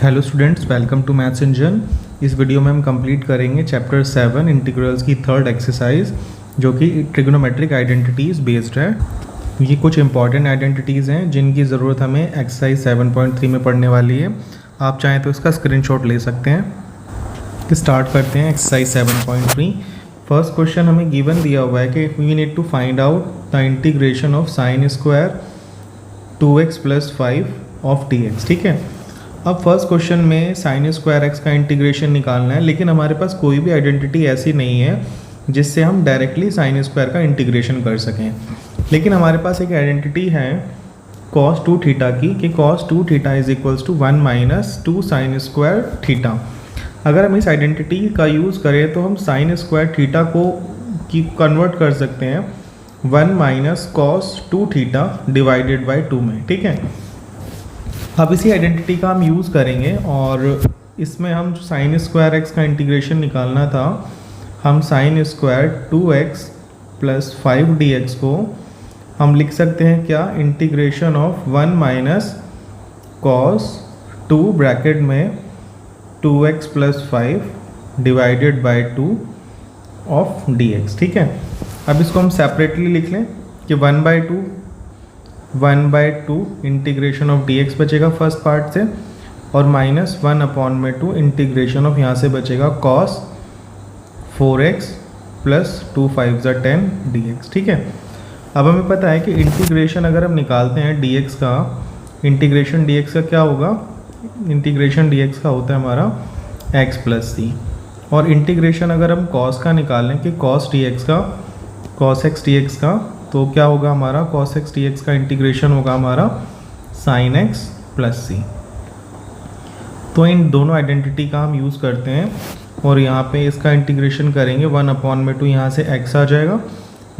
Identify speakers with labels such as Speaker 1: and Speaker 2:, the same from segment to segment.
Speaker 1: Hello students, welcome to maths engine. इस video में हम कंप्लीट करेंगे चैप्टर 7 इंटीग्रल्स की थर्ड एक्सरसाइज, जो कि ट्रिग्नोमेट्रिक आइडेंटिटीज़ बेस्ड है। ये कुछ इंपॉर्टेंट आइडेंटिटीज़ हैं जिनकी ज़रूरत हमें एक्सरसाइज 7.3 में पढ़ने वाली है। आप चाहें तो इसका स्क्रीनशॉट ले सकते हैं। स्टार्ट करते हैं एक्सरसाइज 7.3। फर्स्ट क्वेश्चन हमें गिवन दिया हुआ है कि we need to find out the integration of sine square 2x + 5 of dx। ठीक है, अब फर्स्ट क्वेश्चन में साइन स्क्वायर एक्स का इंटीग्रेशन निकालना है, लेकिन हमारे पास कोई भी आइडेंटिटी ऐसी नहीं है जिससे हम डायरेक्टली साइन स्क्वायर का इंटीग्रेशन कर सकें। लेकिन हमारे पास एक आइडेंटिटी है cos 2 थीटा की कि cos 2 theta is equals to 1 - 2 sine square theta. अगर हम इस आइडेंटिटी का यूज़ करें तो हम साइन स्क्वायर थीटा को कन्वर्ट कर सकते हैं 1 - cos 2 थीटा डिवाइडेड बाई 2 में। ठीक है, अब इसी आइडेंटिटी का हम यूज़ करेंगे और इसमें हम साइन स्क्वायर एक्स का इंटीग्रेशन निकालना था। हम साइन स्क्वायर 2x + 5 dx को हम लिख सकते हैं क्या, इंटीग्रेशन ऑफ 1 - cos 2 ब्रैकेट में 2x + 5 divided by 2 of dx। ठीक है, अब इसको हम सेपरेटली लिख लें कि 1/2 इंटीग्रेशन ऑफ dx बचेगा फर्स्ट पार्ट से, और -1/2 इंटीग्रेशन ऑफ यहाँ से बचेगा cos 4x + 2 × 5 = 10 dx। ठीक है, अब हमें पता है कि इंटीग्रेशन अगर हम निकालते हैं dx का, इंटीग्रेशन dx का क्या होगा, इंटीग्रेशन dx का होता है हमारा x + c, और इंटीग्रेशन अगर हम cos का निकालें कि cos x dx का, तो क्या होगा हमारा cos x dx का इंटीग्रेशन होगा हमारा sin x + c। तो इन दोनों आइडेंटिटी का हम यूज़ करते हैं और यहाँ पे इसका इंटीग्रेशन करेंगे 1/2, यहाँ से x आ जाएगा,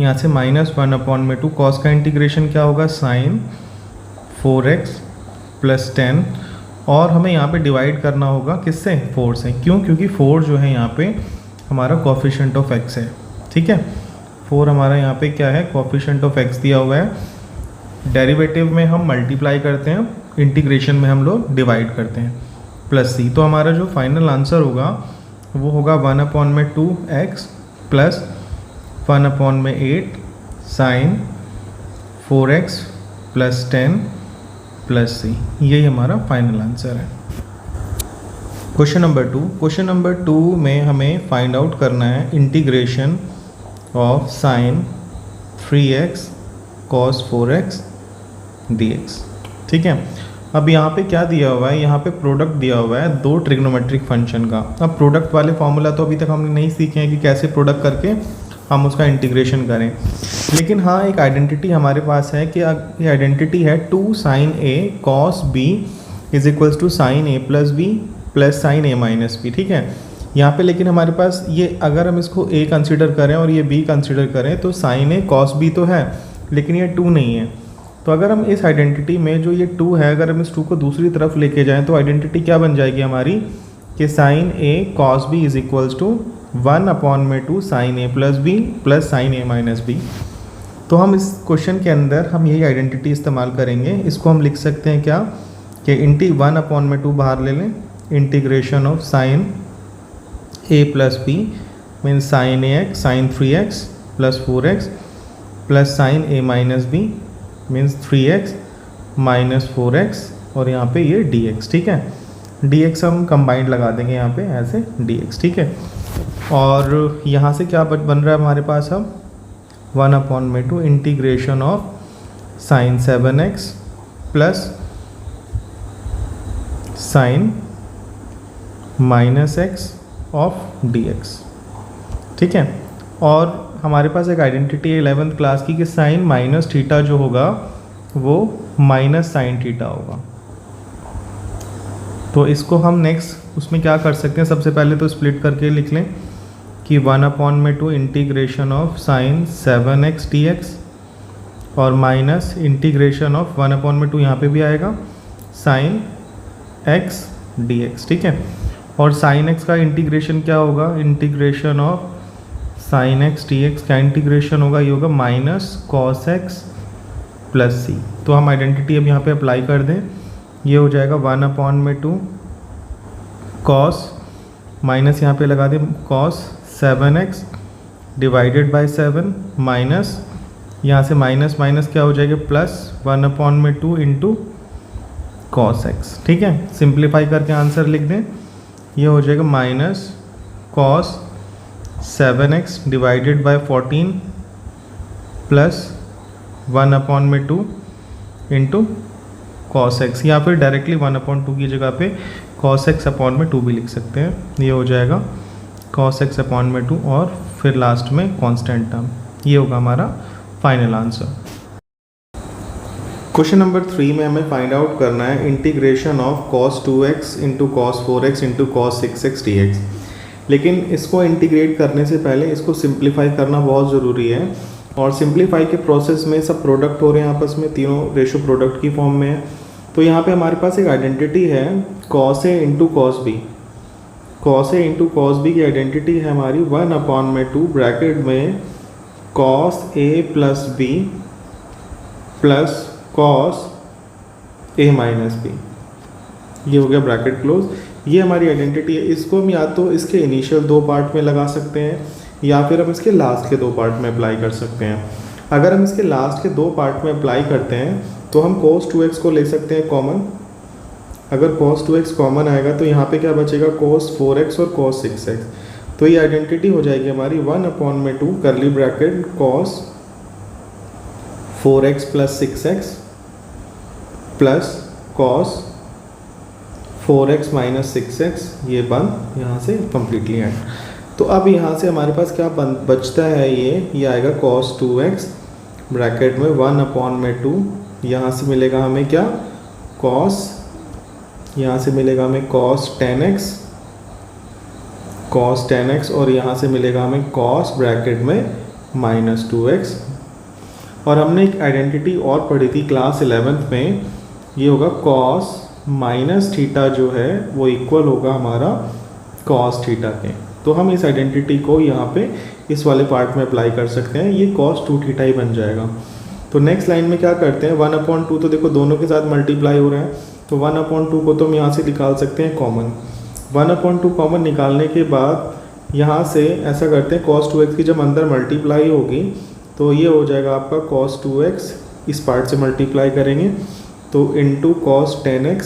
Speaker 1: यहाँ से -1/2। cos का इंटीग्रेशन क्या होगा, sin 4x + 10, और हमें यहाँ पे डिवाइड करना होगा किससे, 4 से। क्यों, क्योंकि 4 जो है यहाँ पे हमारा कोफिशिएंट ऑफ x है। ठीक है, 4 हमारा यहाँ पे क्या है, कोफिशिएंट ऑफ x दिया हुआ है। डेरिवेटिव में हम मल्टीप्लाई करते हैं, इंटीग्रेशन में हम लोग डिवाइड करते हैं +c। तो हमारा जो फाइनल आंसर होगा वो होगा 1/2x + 1/8 sin 4x + 10 + c। यही हमारा फाइनल आंसर है। क्वेश्चन नंबर 2 में हमें फाइंड आउट करना है integration of sin 3x cos 4x dx। ठीक है, अब यहाँ पे क्या दिया हुआ है, यहाँ पे प्रोडक्ट दिया हुआ है दो ट्रिग्नोमेट्रिक फंक्शन का। अब प्रोडक्ट वाले फॉर्मूला तो अभी तक हमने नहीं सीखे हैं कि कैसे प्रोडक्ट करके हम उसका इंटीग्रेशन करें, लेकिन हाँ एक आइडेंटिटी हमारे पास है कि ये आइडेंटिटी है 2 sin a cos b is equals to sin a + b + sin a - b। ठीक है, यहाँ पे लेकिन हमारे पास ये, अगर हम इसको a कंसिडर करें और ये b कंसिडर करें तो sin a cos b तो है, लेकिन ये 2 नहीं है। तो अगर हम इस आइडेंटिटी में जो ये 2 है, अगर हम इस 2 को दूसरी तरफ लेके जाएं तो आइडेंटिटी क्या बन जाएगी हमारी कि sin a cos b is equals to 1/2 sin a + b + sin a - b। तो हम इस क्वेश्चन के अंदर हम यही आइडेंटिटी इस्तेमाल करेंगे। इसको हम लिख सकते हैं क्या कि 1/2 बाहर ले लें, integration of sin a + b means sin ax sin 3x + 4x + sin a - b means 3x - 4x, और यहाँ पे ये dx। ठीक है, dx हम कंबाइंड लगा देंगे यहाँ पे ऐसे dx। ठीक है, और यहाँ से क्या बन रहा है हमारे पास, अब 1/2 integration of sin 7x + sin -x of dx। ठीक है, और हमारे पास एक आइडेंटिटी है 11th क्लास की कि sin -θ जो होगा वो -sin θ होगा। तो इसको हम नेक्स्ट उसमें क्या कर सकते हैं, सबसे पहले तो स्प्लिट करके लिख लें कि 1/2 integration of sin 7x dx और माइनस इंटीग्रेशन ऑफ 1/2 यहाँ पे भी आएगा sin x dx। ठीक है, और sin x का इंटीग्रेशन क्या होगा, integration of sin x dx का इंटीग्रेशन होगा, ये होगा -cos x + c। तो हम आइडेंटिटी अब यहाँ पे अप्लाई कर दें, ये हो जाएगा 1/2 कॉस माइनस यहाँ पे लगा दें cos 7x divided by 7 minus यहाँ से माइनस माइनस क्या हो जाएगा प्लस 1/2 इंटू कॉस x। ठीक है, सिंप्लीफाई करके आंसर लिख दें, ये हो जाएगा minus cos 7x divided by 14 plus 1/2 into cos x, या फिर डायरेक्टली 1/2 की जगह पे कॉस x/2 भी लिख सकते हैं। ये हो जाएगा कॉस x/2 और फिर लास्ट में कांस्टेंट टर्म। ये होगा हमारा फाइनल आंसर। क्वेश्चन नंबर 3 में हमें फाइंड आउट करना है integration of cos 2x into cos 4x into cos 6x dx। लेकिन इसको इंटीग्रेट करने से पहले इसको सिंप्लीफाई करना बहुत ज़रूरी है, और सिंप्लीफाई के प्रोसेस में सब प्रोडक्ट हो रहे हैं आपस में, तीनों रेशो प्रोडक्ट की फॉर्म में है। तो यहाँ पे हमारे पास एक आइडेंटिटी है cos a into cos b। cos a into cos b की आइडेंटिटी है हमारी 1/2 ब्रैकेट में cos a plus b plus cos a minus b। ये हो गया ब्रैकेट क्लोज। ये हमारी आइडेंटिटी है। इसको हम या तो इसके इनिशियल 2 पार्ट में लगा सकते हैं या फिर हम इसके लास्ट के 2 पार्ट में अप्लाई कर सकते हैं। अगर हम इसके लास्ट के 2 पार्ट में अप्लाई करते हैं तो हम cos 2x को ले सकते हैं कॉमन। अगर cos 2x कॉमन आएगा तो यहाँ पे क्या बचेगा cos 4x और cos 6x। तो ये आइडेंटिटी हो जाएगी हमारी 1/2 करली bracket cos 4x plus 6x plus cos 4x minus 6x, ये बंद यहाँ से कम्प्लीटली एंड। तो अब यहाँ से हमारे पास क्या बचता है, ये आएगा cos 2x ब्रैकेट में 1/2, यहाँ से मिलेगा हमें क्या cos, यहाँ से मिलेगा हमें cos 10x और यहाँ से मिलेगा हमें cos ब्रैकेट में माइनस 2x। और हमने एक आइडेंटिटी और पढ़ी थी क्लास 11th में, ये होगा cos माइनस थीटा जो है वो इक्वल होगा हमारा cos थीटा के। तो हम इस आइडेंटिटी को यहाँ पे इस वाले पार्ट में अप्लाई कर सकते हैं, ये cos 2 थीटा ही बन जाएगा। तो नेक्स्ट लाइन में क्या करते हैं 1/2, तो देखो दोनों के साथ मल्टीप्लाई हो रहे हैं, तो 1/2 को तो हम यहाँ से निकाल सकते हैं कॉमन। 1/2 कॉमन निकालने के बाद यहाँ से ऐसा करते हैं cos 2x की जब अंदर मल्टीप्लाई होगी तो ये हो जाएगा आपका cos 2x, इस पार्ट से मल्टीप्लाई करेंगे तो इंटू cos 10x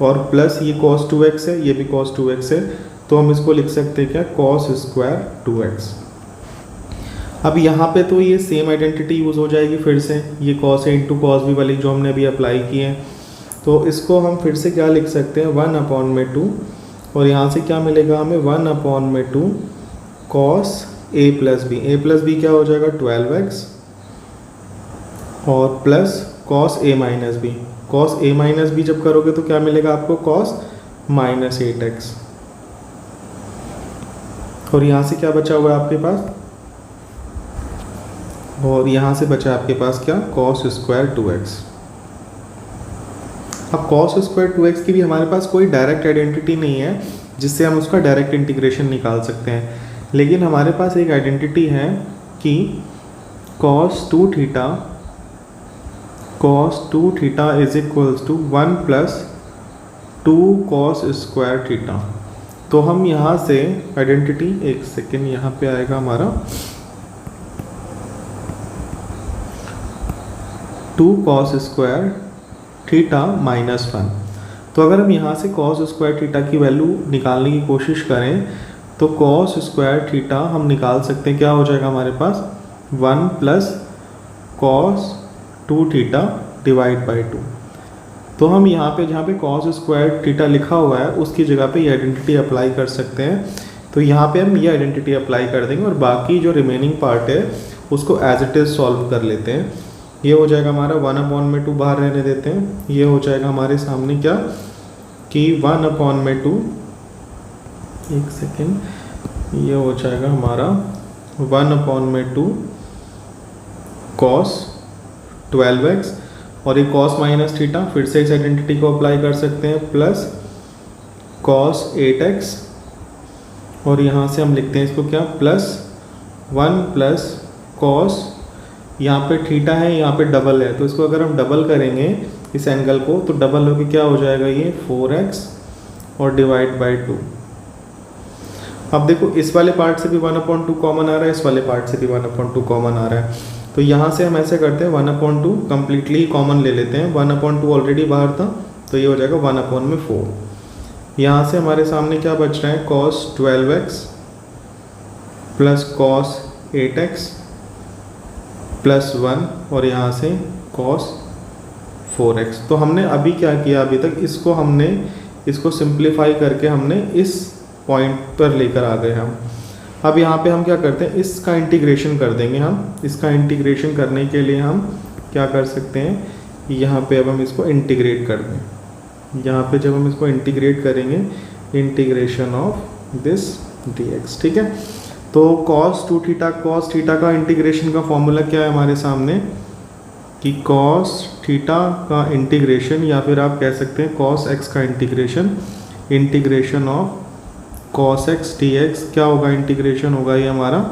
Speaker 1: और प्लस ये cos 2x है, ये भी cos 2x है, तो हम इसको लिख सकते हैं क्या cos स्क्वायर 2x। अब यहाँ पे तो ये सेम आइडेंटिटी यूज़ हो जाएगी फिर से, ये cos a into cos b वाली जो हमने अभी अप्लाई की है। तो इसको हम फिर से क्या लिख सकते हैं 1/2 और यहाँ से क्या मिलेगा हमें 1/2 cos a प्लस b क्या हो जाएगा 12x और plus cos a minus b। cos a minus b जब करोगे तो क्या मिलेगा आपको cos माइनस 8x। और यहाँ से क्या बचा हुआ है आपके पास, और यहाँ से बचा आपके पास क्या cos स्क्वायर 2x। अब cos स्क्वायर 2x की भी हमारे पास कोई डायरेक्ट आइडेंटिटी नहीं है जिससे हम उसका डायरेक्ट इंटीग्रेशन निकाल सकते हैं, लेकिन हमारे पास एक आइडेंटिटी है कि cos 2 theta is equals to 1 plus 2 cos square theta. तो हम यहाँ से आइडेंटिटी, एक सेकेंड, यहाँ पे आएगा हमारा 2 cos स्क्वायर थीटा माइनस 1। तो अगर हम यहाँ से cos स्क्वायर थीटा की वैल्यू निकालने की कोशिश करें तो cos स्क्वायर थीटा हम निकाल सकते हैं, क्या हो जाएगा हमारे पास 1 plus cos 2 theta divide by 2। तो हम यहाँ पे जहाँ पे cos स्क्वायर थीटा लिखा हुआ है उसकी जगह पे ये आइडेंटिटी अप्लाई कर सकते हैं। तो यहाँ पे हम ये आइडेंटिटी अप्लाई कर देंगे और बाकी जो रिमेनिंग पार्ट है उसको एज इट इज़ सॉल्व कर लेते हैं। ये हो जाएगा हमारा 1/2 बाहर रहने देते हैं, ये हो जाएगा हमारे सामने क्या कि 1/2, एक सेकेंड, ये हो जाएगा हमारा 1/2 cos 12x और ये cos माइनस थीटा, फिर से इस आइडेंटिटी को अप्लाई कर सकते हैं, प्लस cos 8x और यहाँ से हम लिखते हैं इसको क्या प्लस 1 प्लस cos, यहाँ पे थीटा है यहाँ पे डबल है, तो इसको अगर हम डबल करेंगे इस एंगल को तो डबल होकर क्या हो जाएगा ये 4x और डिवाइड बाई 2। अब देखो इस वाले पार्ट से भी 1/2 कॉमन आ रहा है, इस वाले पार्ट से भी 1/2 कॉमन आ रहा है। तो यहाँ से हम ऐसे करते हैं 1/2 कम्प्लीटली कॉमन ले लेते हैं। 1/2 ऑलरेडी बाहर था तो ये हो जाएगा 1/4। यहाँ से हमारे सामने क्या बच रहा है, cos 12x plus cos 8x plus 1 और यहाँ से cos 4x। तो हमने अभी क्या किया, अभी तक इसको सिंप्लीफाई करके हमने इस पॉइंट पर लेकर आ गए हम। अब यहाँ पे हम क्या करते हैं, इसका इंटीग्रेशन कर देंगे हम। इसका इंटीग्रेशन करने के लिए हम क्या कर सकते हैं, यहाँ पे अब हम इसको इंटीग्रेट कर दें। यहाँ पे जब हम इसको इंटीग्रेट करेंगे, इंटीग्रेशन ऑफ दिस dx, ठीक है। तो cos 2θ का इंटीग्रेशन का फॉर्मूला क्या है हमारे सामने कि cos थीटा का इंटीग्रेशन, या फिर आप कह सकते हैं cos x का integration of cos x dx क्या होगा, इंटीग्रेशन होगा ये हमारा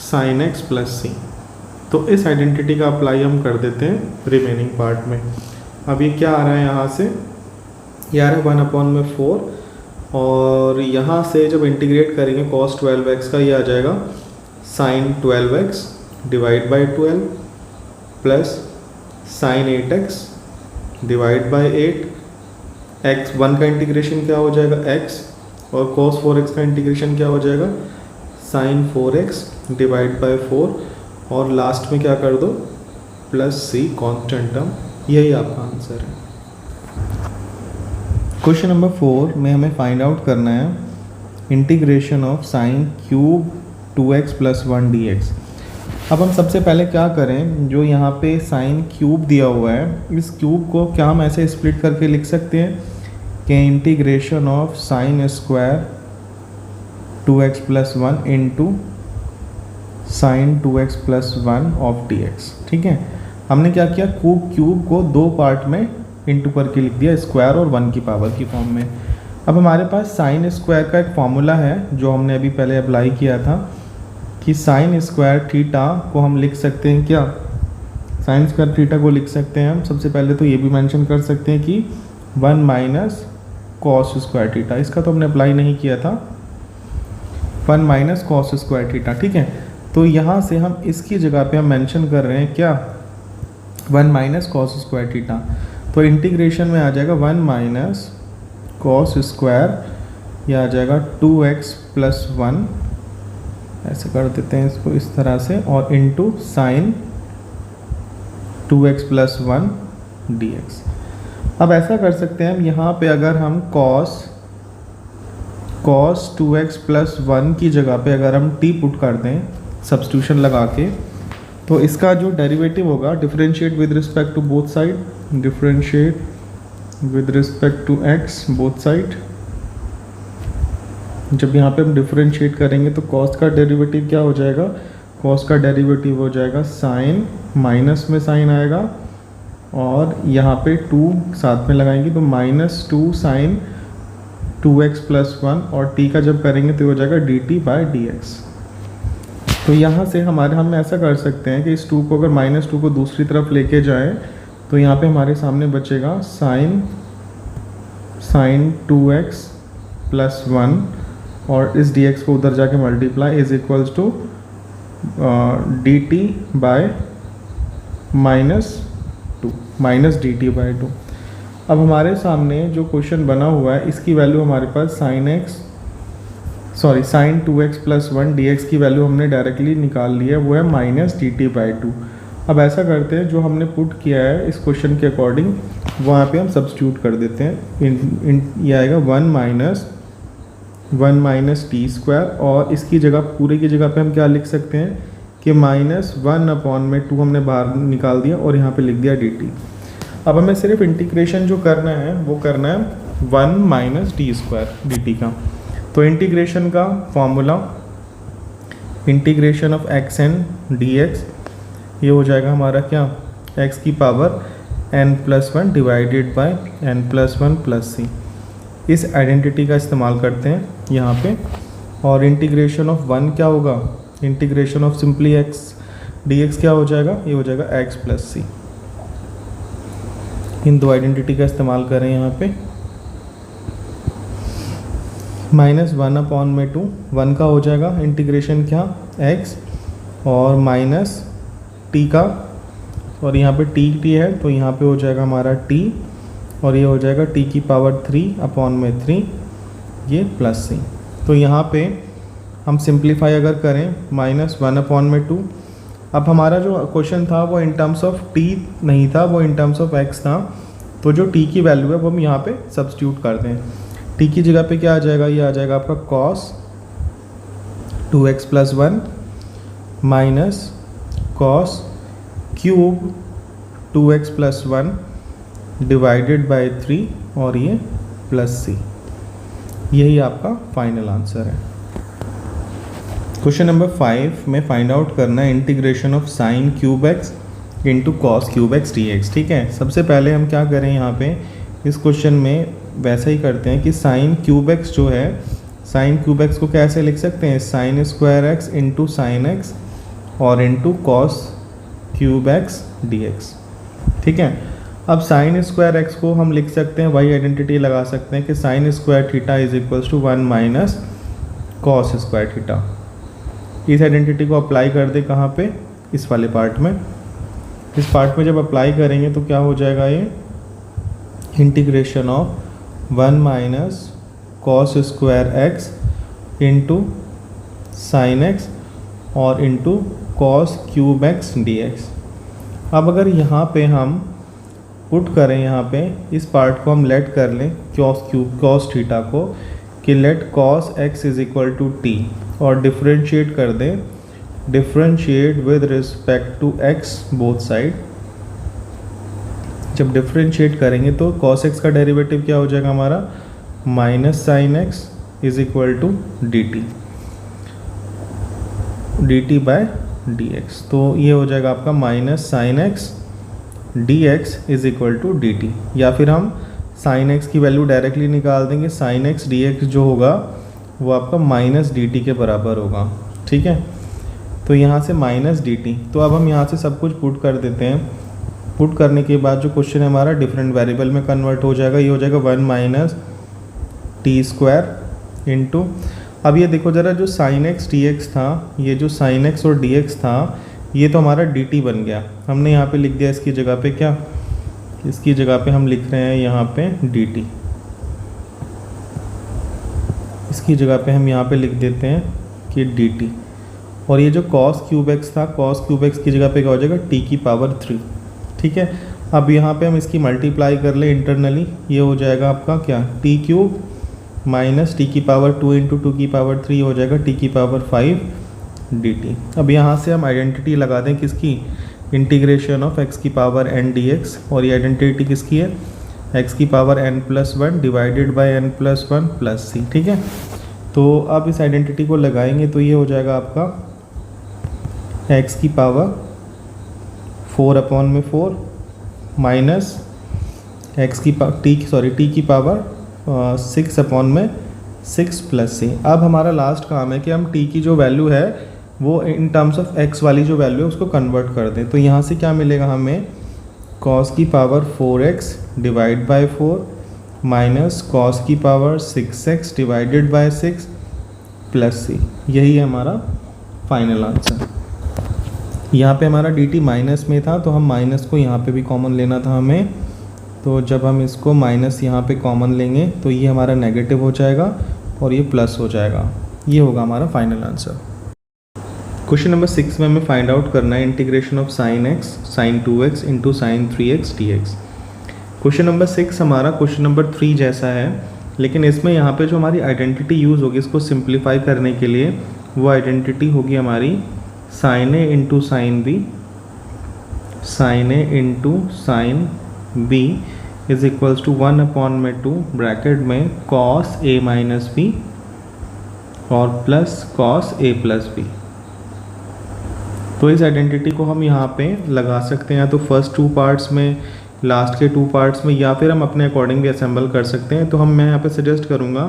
Speaker 1: sin x प्लस c। तो इस आइडेंटिटी का अप्लाई हम कर देते हैं रिमेनिंग पार्ट में। अब ये क्या आ रहा है, यहाँ से ये आ रहा है 1/4 और यहाँ से जब इंटीग्रेट करेंगे cos 12x का, ये आ जाएगा sin 12x divide by 12 plus sin 8x divide by 8। x 1 का इंटीग्रेशन क्या हो जाएगा x, और cos 4x का इंटीग्रेशन क्या हो जाएगा sin 4x डिवाइड बाई 4 और लास्ट में क्या कर दो प्लस c कांस्टेंट टर्म। यही आपका आंसर है। क्वेश्चन नंबर 4 में हमें फाइंड आउट करना है integration of sin cube 2x plus 1 dx। अब हम सबसे पहले क्या करें, जो यहाँ पे sin क्यूब दिया हुआ है, इस क्यूब को क्या हम ऐसे स्प्लिट करके लिख सकते हैं कि integration of sin square 2x plus 1 into sin 2x plus 1 of dx। ठीक है, हमने क्या किया, क्यूब को दो पार्ट में इंटू करके लिख दिया, स्क्वायर और 1 की पावर की फॉर्म में। अब हमारे पास sin स्क्वायर का एक फॉर्मूला है जो हमने अभी पहले अप्लाई किया था कि sin स्क्वायर थीटा को हम लिख सकते हैं, क्या sin स्क्वायर थीटा को लिख सकते हैं हम। सबसे पहले तो ये भी मेंशन कर सकते हैं कि 1 माइनस कॉस स्क्वायर थीटा, इसका तो हमने अप्लाई नहीं किया था, 1 माइनस कॉस स्क्वायर थीटा। ठीक है, तो यहाँ से हम इसकी जगह पे हम मेंशन कर रहे हैं क्या, 1 माइनस कॉस स्क्वायर थीटा। तो इंटीग्रेशन में आ जाएगा 1 माइनस कॉस स्क्वायर, यह आ जाएगा 2x प्लस 1, ऐसे कर देते हैं इसको इस तरह से, और into sine 2x plus 1 dx। अब ऐसा कर सकते हैं हम, यहाँ पे अगर हम cos 2x प्लस 1 की जगह पे अगर हम t पुट कर दें सब्स्टिट्यूशन लगा के, तो इसका जो डेरिवेटिव होगा, differentiate with respect to both side, differentiate with respect to x both side. जब यहाँ पे हम डिफरेंशिएट करेंगे तो cos का डेरिवेटिव क्या हो जाएगा, cos का डेरिवेटिव हो जाएगा साइन, माइनस में साइन आएगा और यहाँ पे 2 साथ में लगाएंगे तो -2 साइन 2x प्लस 1, और t का जब करेंगे तो हो जाएगा dt बाई dx। तो यहाँ से हम ऐसा कर सकते हैं कि इस 2 को, अगर -2 को दूसरी तरफ लेके जाएं तो यहाँ पे हमारे सामने बचेगा साइन 2x प्लस 1 और इस dx को उधर जाके multiply is equals to dt by minus dt by 2। अब हमारे सामने जो क्वेश्चन बना हुआ है, इसकी वैल्यू हमारे पास साइन 2x प्लस 1 dx की वैल्यू हमने डायरेक्टली निकाल ली है, वो है माइनस dt बाई 2। अब ऐसा करते हैं, जो हमने पुट किया है इस क्वेश्चन के अकॉर्डिंग, वहाँ पे हम सब्स्टिट्यूट कर देते हैं। ये आएगा 1 माइनस टी स्क्वायर, और इसकी जगह पूरे की जगह पे हम क्या लिख सकते हैं कि -1/2 हमने बाहर निकाल दिया और यहाँ पे लिख दिया dt। अब हमें सिर्फ इंटीग्रेशन जो करना है वो करना है 1 माइनस टी स्क्वायर dt का। तो इंटीग्रेशन का formula, integration of x n dx, ये हो जाएगा हमारा क्या, x की power n+1 divided by n+1 plus c। इस आइडेंटिटी का इस्तेमाल करते हैं यहाँ पे, और इंटीग्रेशन ऑफ 1 क्या होगा, integration of simply x dx क्या हो जाएगा, ये हो जाएगा x प्लस c। इन दो आइडेंटिटी का इस्तेमाल करें यहाँ पे। माइनस 1/2 1 का हो जाएगा इंटीग्रेशन क्या x और माइनस t का, और यहाँ पे t है तो यहाँ पे हो जाएगा हमारा t और ये हो जाएगा t की पावर 3/3 ये प्लस c। तो यहाँ पे हम सिंप्लीफाई अगर करें माइनस 1/2, अब हमारा जो क्वेश्चन था वो इन टर्म्स ऑफ t नहीं था, वो इन टर्म्स ऑफ x था। तो जो t की वैल्यू है वो हम यहाँ पे सब्स्टिट्यूट कर दें। t की जगह पे क्या आ जाएगा, ये आ जाएगा आपका cos 2x + 1 minus cos cube 2x + 1 divided by 3 और ये प्लस c। यही आपका फाइनल आंसर है। क्वेश्चन नंबर 5 में फाइंड आउट करना है integration of sine cube x into cos cube x d x. ठीक है, सबसे पहले हम क्या करें यहाँ पे इस क्वेश्चन में वैसा ही करते हैं कि साइन क्यूब एक्स जो है, साइन क्यूब एक्स को कैसे लिख सकते हैं, sine square x into sine x और into cos cube x d x. ठीक है, अब साइन स्क्वायर एक्स को हम लिख सकते हैं, वही आइडेंटिटी लगा सकते हैं कि sine square theta is equals to 1 minus cos square theta. इस आइडेंटिटी को अप्लाई कर दे कहाँ पे, इस वाले पार्ट में। इस पार्ट में जब अप्लाई करेंगे तो क्या हो जाएगा, ये integration of 1 minus cos square x into sine x और into cos cube x d x. अब अगर यहाँ पे हम पुट करें, यहाँ पे इस पार्ट को हम लेट कर लें कॉस थीटा को, कि let cos x is equal to t और डिफरेंशिएट कर दें, differentiate with respect to x both side. जब डिफरेंशिएट करेंगे तो कॉस एक्स का डेरिवेटिव क्या हो जाएगा हमारा, minus sine x is equal to d t by d x. तो ये हो जाएगा आपका minus sine x d x is equal to d t, या फिर हम साइन एक्स की वैल्यू डायरेक्टली निकाल देंगे। साइन एक्स डी एक्स जो होगा वो आपका माइनस डी टी के बराबर होगा। ठीक है, तो यहाँ से माइनस डी टी, तो अब हम यहाँ से सब कुछ पुट कर देते हैं। पुट करने के बाद जो क्वेश्चन है हमारा डिफरेंट वेरिएबल में कन्वर्ट हो जाएगा। ये हो जाएगा 1 माइनस टी स्क्वायर इंटू, अब ये देखो ज़रा, जो साइन एक्स डी एक्स था, ये जो साइन एक्स और डी एक्स था, ये तो हमारा डी टी बन गया। हमने यहाँ पे लिख दिया इसकी जगह पे क्या, इसकी जगह पे हम लिख रहे हैं यहाँ पे डी टी। इसकी जगह पे हम यहाँ पे लिख देते हैं कि डी टी। और ये जो कॉस क्यूब एक्स था, कॉस क्यूब एक्स की जगह पे क्या हो जाएगा, टी की पावर 3। ठीक है, अब यहाँ पे हम इसकी मल्टीप्लाई कर ले इंटरनली, ये हो जाएगा आपका क्या, टी क्यूब माइनस टी की पावर 2 इंटू 2 की पावर 3 हो जाएगा टी की पावर 5 डी टी। अब यहाँ से हम आइडेंटिटी लगा दें किसकी, इंटीग्रेशन ऑफ एक्स की पावर एन डी एक्स, और ये आइडेंटिटी किसकी है, एक्स की power n+1 divided by n+1 plus C. ठीक है, तो अब इस आइडेंटिटी को लगाएंगे तो ये हो जाएगा आपका एक्स की पावर 4/4 माइनस एक्स की टी की पावर 6/6 प्लस सी। अब हमारा लास्ट काम है कि हम टी की जो वैल्यू है वो इन टर्म्स ऑफ एक्स वाली जो वैल्यू है उसको कन्वर्ट कर दें। तो यहाँ से क्या मिलेगा हमें, कॉस की power 4x divide by 4 minus cos की power 6x divided by 6 plus C. यही है हमारा फाइनल आंसर। यहाँ पे हमारा dt माइनस में था तो हम माइनस को यहाँ पे भी कॉमन लेना था हमें। तो जब हम इसको माइनस यहाँ पे कॉमन लेंगे तो ये हमारा नेगेटिव हो जाएगा और ये प्लस हो जाएगा। ये होगा हमारा फाइनल आंसर। क्वेश्चन नंबर 6 में हमें फाइंड आउट करना है integration of sine x sine 2x into sine 3x dx। Question number 6 हमारा क्वेश्चन नंबर 3 जैसा है, लेकिन इसमें यहाँ पे जो हमारी आइडेंटिटी यूज़ होगी इसको सिंप्लीफाई करने के लिए, वो आइडेंटिटी होगी हमारी sine a into sine b, sine a into sine b is equals to 1/2 bracket में कॉस ए माइनस बी और plus cos a plus b. तो इस आइडेंटिटी को हम यहाँ पे लगा सकते हैं, तो फर्स्ट 2 पार्ट्स में, लास्ट के 2 पार्ट्स में, या फिर हम अपने अकॉर्डिंग भी असेंबल कर सकते हैं। तो मैं यहाँ पे सजेस्ट करूँगा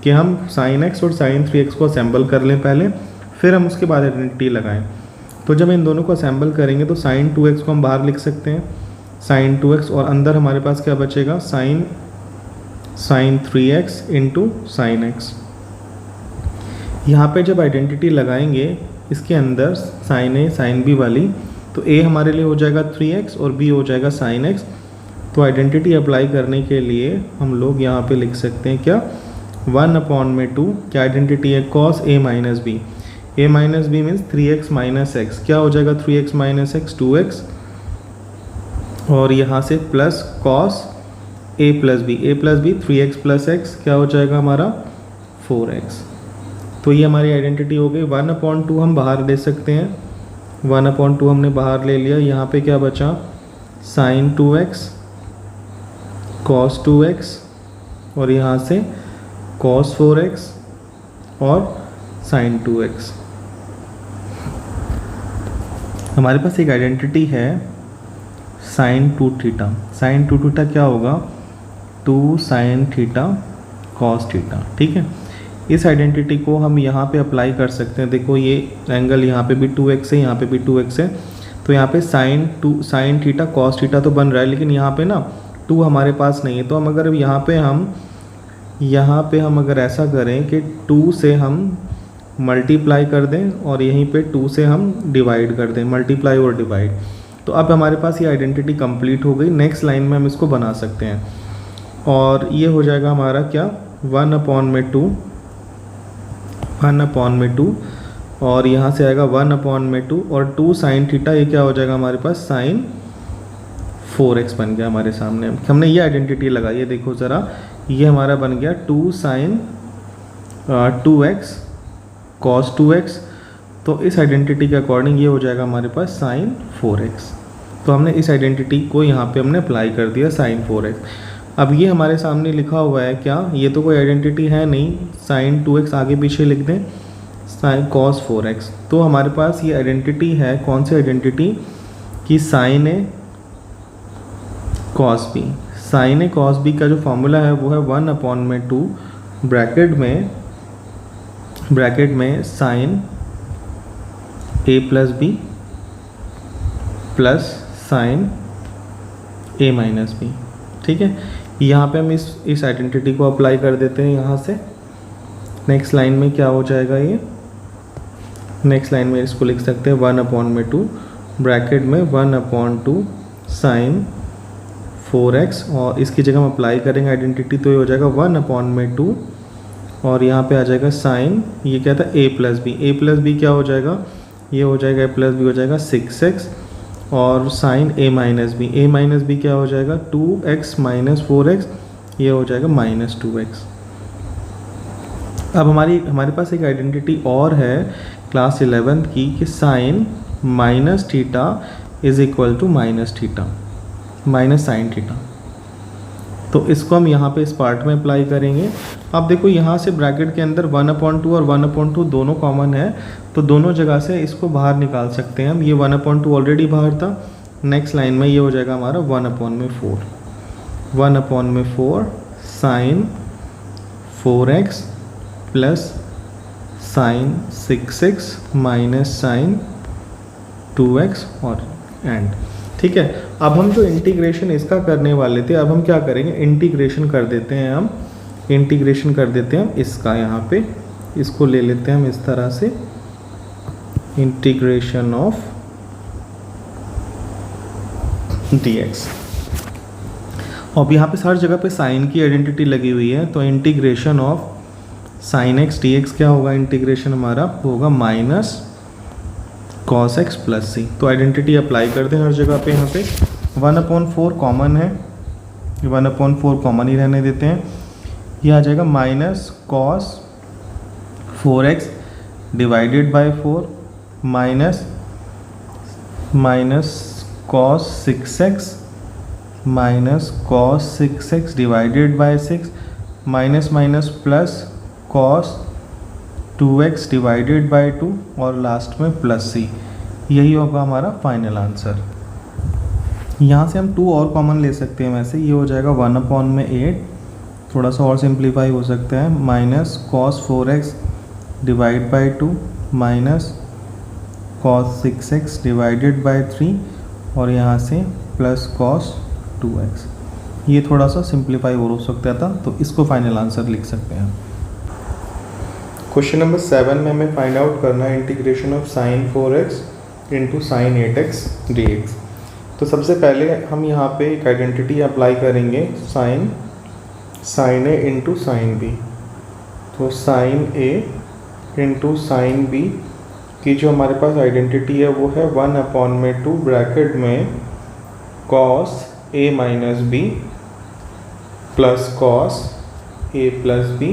Speaker 1: कि हम साइन एक्स और साइन 3x को असेंबल कर लें पहले, फिर हम उसके बाद आइडेंटिटी लगाएं। तो जब इन दोनों को असेंबल करेंगे तो साइन 2x को हम बाहर लिख सकते हैं, साइन 2x, और अंदर हमारे पास क्या बचेगा, sign 3x into sine x. यहाँ पे जब आइडेंटिटी लगाएंगे इसके अंदर साइन ए साइन बी वाली, तो ए हमारे लिए हो जाएगा 3x और बी हो जाएगा साइन x। तो आइडेंटिटी अप्लाई करने के लिए हम लोग यहाँ पे लिख सकते हैं क्या, 1/2 क्या आइडेंटिटी है, cos a minus b. a minus b means 3x minus x, क्या हो जाएगा 3x माइनस एक्स 2x, और यहाँ से plus cos a plus b 3x plus x क्या हो जाएगा हमारा 4x। तो ये हमारी आइडेंटिटी हो गई। 1/2 हम बाहर ले सकते हैं, 1/2 हमने बाहर ले लिया। यहाँ पे क्या बचा, साइन 2x cos 2x और यहाँ से cos 4x और sin 2x। हमारे पास एक आइडेंटिटी है sin 2 थीटा। sin 2 थीटा क्या होगा, 2 sin थीटा cos थीटा। ठीक है, इस आइडेंटिटी को हम यहाँ पे अप्लाई कर सकते हैं। देखो ये एंगल यहाँ पे भी 2x है, यहाँ पे भी 2x है, तो यहाँ पे sin थीटा cos थीटा तो बन रहा है, लेकिन यहाँ पे ना 2 हमारे पास नहीं है। तो हम अगर यहाँ पे हम अगर ऐसा करें कि 2 से हम मल्टीप्लाई कर दें और यहीं पे 2 से हम डिवाइड कर दें, मल्टीप्लाई और डिवाइड, तो अब हमारे पास ये आइडेंटिटी कंप्लीट हो गई। नेक्स्ट लाइन में हम इसको बना सकते हैं और ये हो जाएगा हमारा क्या, 1/2 और यहाँ से आएगा 1/2 और 2 sin थीटा, ये क्या हो जाएगा हमारे पास sin 4x बन गया हमारे सामने। हमने ये आइडेंटिटी लगाई है, देखो ज़रा, ये हमारा बन गया 2 sin 2x cos 2x। तो इस आइडेंटिटी के अकॉर्डिंग ये हो जाएगा हमारे पास sin 4x। तो हमने इस आइडेंटिटी को यहाँ पे हमने अप्लाई कर दिया sin 4x। अब ये हमारे सामने लिखा हुआ है क्या, ये तो कोई आइडेंटिटी है नहीं, sin 2x आगे पीछे लिख दें, sin cos 4x। तो हमारे पास ये आइडेंटिटी है, कौन सी आइडेंटिटी, कि sin a cos b। sin a cos b का जो फॉर्मूला है वो है 1/2 ब्रैकेट में sin a plus b plus sin a minus b। ठीक है, यहाँ पे हम इस आइडेंटिटी को अप्लाई कर देते हैं यहाँ से। नेक्स्ट लाइन में क्या हो जाएगा, ये नेक्स्ट लाइन में इसको लिख सकते हैं 1/2 ब्रैकेट में 1/2 sin 4x और इसकी जगह हम अप्लाई करेंगे आइडेंटिटी, तो ये हो जाएगा 1/2 और यहाँ पे आ जाएगा साइन, ये क्या था a प्लस बी क्या हो जाएगा, ये हो जाएगा a प्लस बी हो जाएगा 6x और साइन a माइनस बी क्या हो जाएगा 2x माइनस 4x, ये हो जाएगा माइनस 2x। अब हमारे पास एक आइडेंटिटी और है क्लास 11th की कि sine minus theta is equal to minus sine theta. तो इसको हम यहाँ पे इस पार्ट में अप्लाई करेंगे। अब देखो यहाँ से ब्रैकेट के अंदर 1/2 और 1/2 दोनों कॉमन है, तो दोनों जगह से इसको बाहर निकाल सकते हैं हम। ये 1/2 ऑलरेडी बाहर था, नेक्स्ट लाइन में ये हो जाएगा हमारा 1/4 sine 4x plus sine 6x minus sine 2x और एंड। ठीक है, अब हम जो इंटीग्रेशन इसका करने वाले थे, अब हम क्या करेंगे, इंटीग्रेशन कर देते हैं हम इसका। यहाँ पे इसको ले लेते हैं हम इस तरह से, इंटीग्रेशन ऑफ dx। अब यहाँ पे हर जगह पे साइन की आइडेंटिटी लगी हुई है, तो integration of sign x dx क्या होगा, इंटीग्रेशन हमारा होगा माइनस cos x प्लस सी। तो आइडेंटिटी अप्लाई कर दें हर जगह पे। यहाँ पे 1/4 कॉमन है, 1/4 कॉमन ही रहने देते हैं। ये आ जाएगा minus cos 4x divided bye 4 minus cos 6x minus cos 6x divided by 6 minus plus cos 2x divided by 2 और लास्ट में प्लस सी। यही होगा हमारा फाइनल आंसर। यहाँ से हम 2 और कॉमन ले सकते हैं वैसे, ये हो जाएगा 1/8, थोड़ा सा और सिंप्लीफाई हो सकता है, minus cos 4x divide by 2 minus cos 6x divided bye 3 और यहाँ से प्लस cos 2x। ये थोड़ा सा सिंप्लीफाई और हो सकता था, तो इसको फाइनल आंसर लिख सकते हैं। क्वेश्चन नंबर 7 में हमें फाइंड आउट करना है integration of sine 4x into sine 8x dx। तो सबसे पहले हम यहाँ पे एक आइडेंटिटी अप्लाई करेंगे sine a into sine b। तो sine a into sine b की जो हमारे पास आइडेंटिटी है वो है 1/2 ब्रैकेट में cos a minus b plus cos a plus b।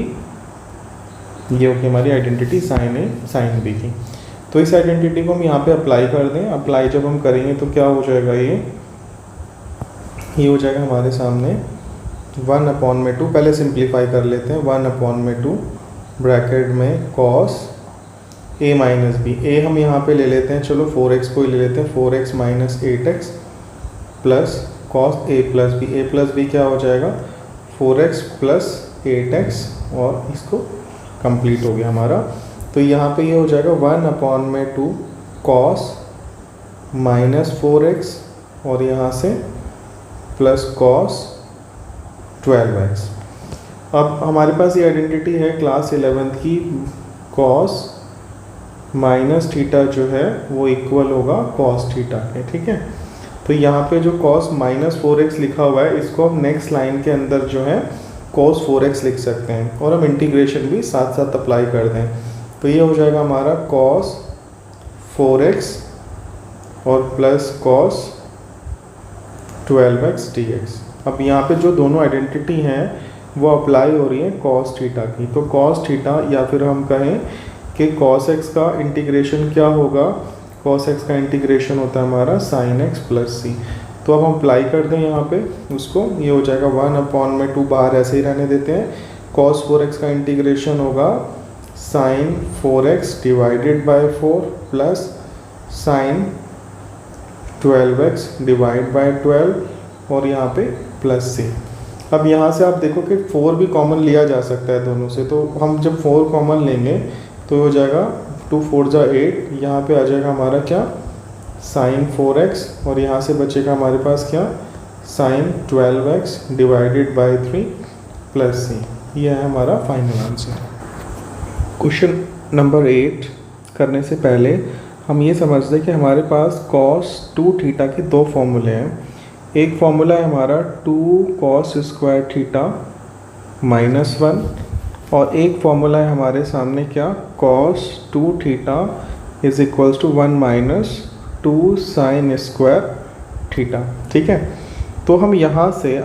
Speaker 1: ये होगी हमारी आइडेंटिटी साइन ए साइन बी की। तो इस आइडेंटिटी को हम यहाँ पे अप्लाई कर दें। अप्लाई जब हम करेंगे तो क्या हो जाएगा, ये हो जाएगा हमारे सामने 1/2। पहले सिंप्लीफाई कर लेते हैं। 1/2 ब्रैकेट में cos a minus b. a हम यहाँ पे ले लेते हैं, चलो 4x को ही ले लेते हैं, 4x minus 8x plus cos a plus b। a plus b क्या हो जाएगा 4x प्लस 8x, और इसको कंप्लीट हो गया हमारा। तो यहाँ पे ये हो जाएगा 1/2 cos माइनस 4x और यहाँ से प्लस cos 12x। अब हमारे पास ये आइडेंटिटी है क्लास 11th की, cos माइनस थीटा जो है वो इक्वल होगा cos थीटा के, ठीक है। तो यहाँ पे जो cos माइनस 4x लिखा हुआ है इसको हम नेक्स्ट लाइन के अंदर जो है cos 4x लिख सकते हैं, और हम इंटीग्रेशन भी साथ साथ अप्लाई कर दें। तो ये हो जाएगा हमारा cos 4x और प्लस cos 12x dx। अब यहाँ पे जो दोनों आइडेंटिटी हैं वो अप्लाई हो रही है cos थीटा की। तो cos थीटा, या फिर हम कहें कि cos x का इंटीग्रेशन क्या होगा, cos x का इंटीग्रेशन होता है हमारा sin x प्लस c। तो अब हम अप्लाई कर दें यहाँ पे उसको, ये हो जाएगा 1/2 बाहर ऐसे ही रहने देते हैं। cos 4x का इंटीग्रेशन होगा sin 4x divided bye 4 plus sin 12x divide by 12 और यहाँ पे प्लस c। अब यहाँ से आप देखो कि 4 भी कॉमन लिया जा सकता है दोनों से। तो हम जब 4 कॉमन लेंगे तो हो जाएगा 2 4 जा 8, यहाँ पे आ जाएगा हमारा क्या sin 4x, और यहाँ से बचेगा हमारे पास क्या sin 12x divided by 3 plus c। यह है हमारा फाइनल आंसर। क्वेश्चन नंबर 8 करने से पहले हम ये समझते हैं कि हमारे पास cos 2 थीटा के दो फॉर्मूले हैं। एक फॉर्मूला है हमारा 2 cos स्क्वायर थीटा माइनस 1, और एक फॉर्मूला है हमारे सामने क्या cos 2 theta is equals to 1 minus 2 sine square theta, ठीक है। तो हम यहाँ से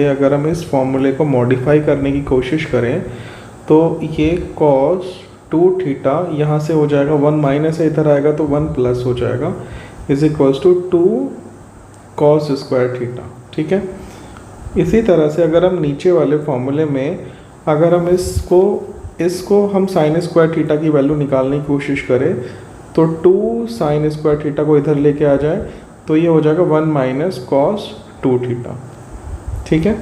Speaker 1: अगर हम इस फॉर्मूले को मॉडिफाई करने की कोशिश करें तो ये cos 2 थीटा यहाँ से हो जाएगा 1 माइनस है, इधर आएगा तो 1 प्लस हो जाएगा, is equals to 2 cos square theta, ठीक है। इसी तरह से अगर हम नीचे वाले फॉर्मूले में अगर हम इसको हम साइन स्क्वायर थीटा की वैल्यू निकालने की कोशिश करें तो 2 साइन स्क्वायर थीटा को इधर लेके आ जाए तो ये हो जाएगा 1 माइनस cos 2 थीटा, ठीक है।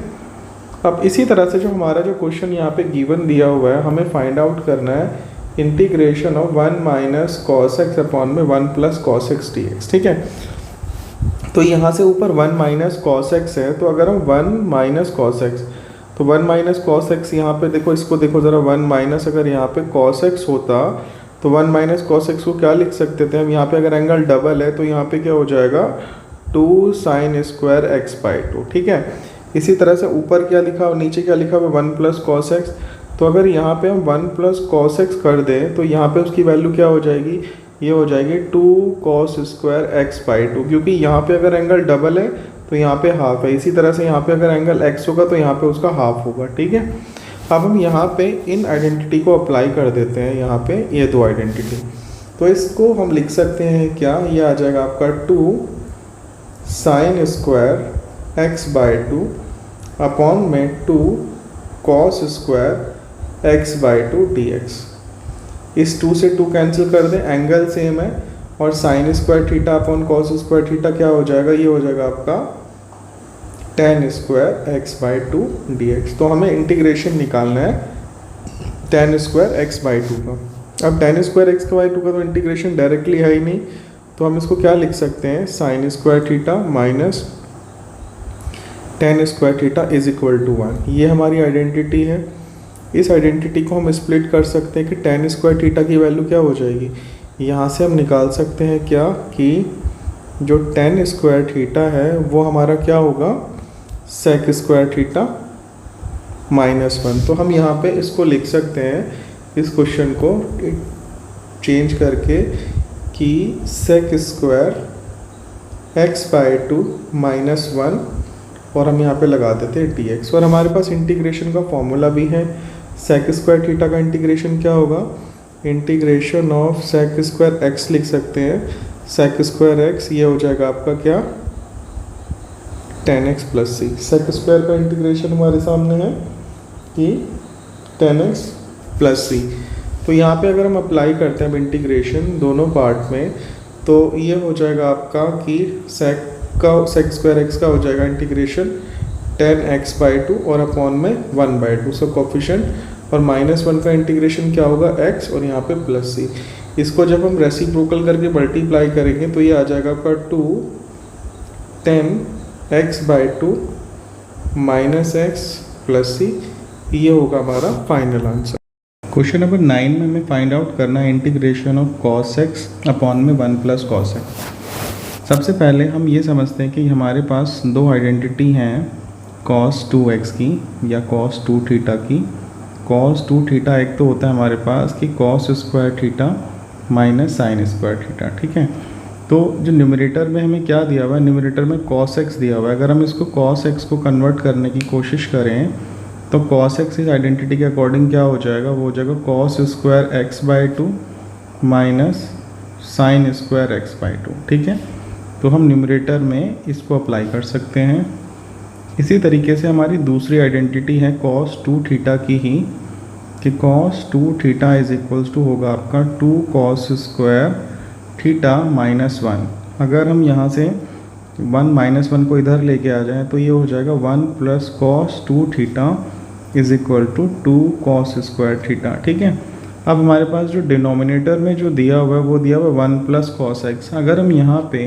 Speaker 1: अब इसी तरह से जो हमारा जो क्वेश्चन यहाँ पे गिवन दिया हुआ है, हमें फाइंड आउट करना है integration of 1 minus cos x upon में 1 प्लस cos x dx, ठीक है। तो यहाँ से ऊपर 1 माइनस cos x है, तो अगर हम 1 माइनस cos x, तो 1 माइनस cos x यहाँ पे देखो, इसको देखो ज़रा, 1 माइनस अगर यहाँ पे cos x होता तो 1 माइनस cos x को क्या लिख सकते थे हम, यहाँ पे अगर एंगल डबल है तो यहाँ पे क्या हो जाएगा 2 साइन स्क्वायर x बाई 2, ठीक है। इसी तरह से ऊपर क्या लिखा और नीचे क्या लिखा हुआ 1 प्लस cos x। तो अगर यहाँ पे हम 1 प्लस cos x कर दें तो यहाँ पे उसकी वैल्यू क्या हो जाएगी, ये हो जाएगी 2 cos स्क्वायर x बाई 2, क्योंकि यहाँ पे अगर एंगल डबल है तो यहाँ पे हाफ है। इसी तरह से यहाँ पे अगर एंगल x होगा तो यहाँ पे उसका हाफ होगा, ठीक है। अब हम यहाँ पे इन आइडेंटिटी को अप्लाई कर देते हैं, यहाँ पे ये दो आइडेंटिटी। तो इसको हम लिख सकते हैं क्या, ये आ जाएगा आपका 2 sine square x by 2 upon में 2 cos square x by 2 dx। इस 2 से 2 कैंसिल कर दें, एंगल सेम है, और sign square theta upon cos square theta क्या हो जाएगा, ये हो जाएगा आपका tan square x by 2 dx। तो हमें इंटीग्रेशन निकालना है tan स्क्वायर x बाई 2 का। अब tan स्क्वायर x बाई 2 का तो इंटीग्रेशन डायरेक्टली है ही नहीं, तो हम इसको क्या लिख सकते हैं, sine square theta minus tan square theta is equal to 1। ये हमारी आइडेंटिटी है। इस आइडेंटिटी को हम स्प्लिट कर सकते हैं कि tan स्क्वायर थीटा की वैल्यू क्या हो जाएगी। यहाँ से हम निकाल सकते हैं क्या कि जो tan स्क्वायर थीटा है वो हमारा क्या होगा, sec स्क्वायर थीटा -1। तो हम यहाँ पे इसको लिख सकते हैं, इस क्वेश्चन को चेंज करके कि sec स्क्वायर x/2 -1 और हम यहाँ पे लगा देते हैं dx। और हमारे पास इंटीग्रेशन का फॉर्मूला भी है। sec स्क्वायर थीटा का इंटीग्रेशन क्या होगा, integration of sec square x लिख सकते हैं। sec स्क्वायर x ये हो जाएगा आपका क्या, tan x + c। sec square का इंटीग्रेशन हमारे सामने है कि tan x + c। तो यहाँ पे अगर हम अप्लाई करते हैं इंटीग्रेशन दोनों पार्ट में, तो ये हो जाएगा आपका कि sec स्क्वायर x का हो जाएगा इंटीग्रेशन tan x/2 और अपॉन में 1/2। सो कोफिशिएंट और -1 का इंटीग्रेशन क्या होगा, x और यहाँ पे +c। इसको जब हम रेसिप्रोकल करके मल्टीप्लाई करेंगे तो ये आ जाएगा आपका 2 tan x/2 -x + c। ये होगा हमारा फाइनल आंसर। क्वेश्चन नंबर 9 में हमें फाइंड आउट करना है integration of cos x upon में 1 + cos x। सबसे पहले हम ये समझते हैं कि हमारे पास दो आइडेंटिटी हैं cos 2x की या cos 2 थीटा की। cos 2 थीटा एक तो होता है हमारे पास कि cos square theta minus sin square theta, ठीक है। तो जो न्यूमरेटर में हमें क्या दिया हुआ है, न्यूमरेटर में cos x दिया हुआ है। अगर हम इसको cos x को कन्वर्ट करने की कोशिश करें तो cos x इस आइडेंटिटी के अकॉर्डिंग क्या हो जाएगा, वो हो जाएगा cos square x/2 minus sin square x/2, ठीक है। तो हम न्यूमरेटर में इसको अप्लाई कर सकते हैं। इसी तरीके से हमारी दूसरी आइडेंटिटी है cos 2 थीटा की ही, कि cos 2 theta is equals to होगा आपका 2 cos स्क्वायर थीटा -1। अगर हम यहाँ से 1 - 1 को इधर लेके आ जाएं तो ये हो जाएगा 1 + cos 2 theta is equal to 2 cos square theta, ठीक है। अब हमारे पास जो डिनोमिनेटर में जो दिया हुआ है वो दिया हुआ है 1 + cos x। अगर हम यहाँ पे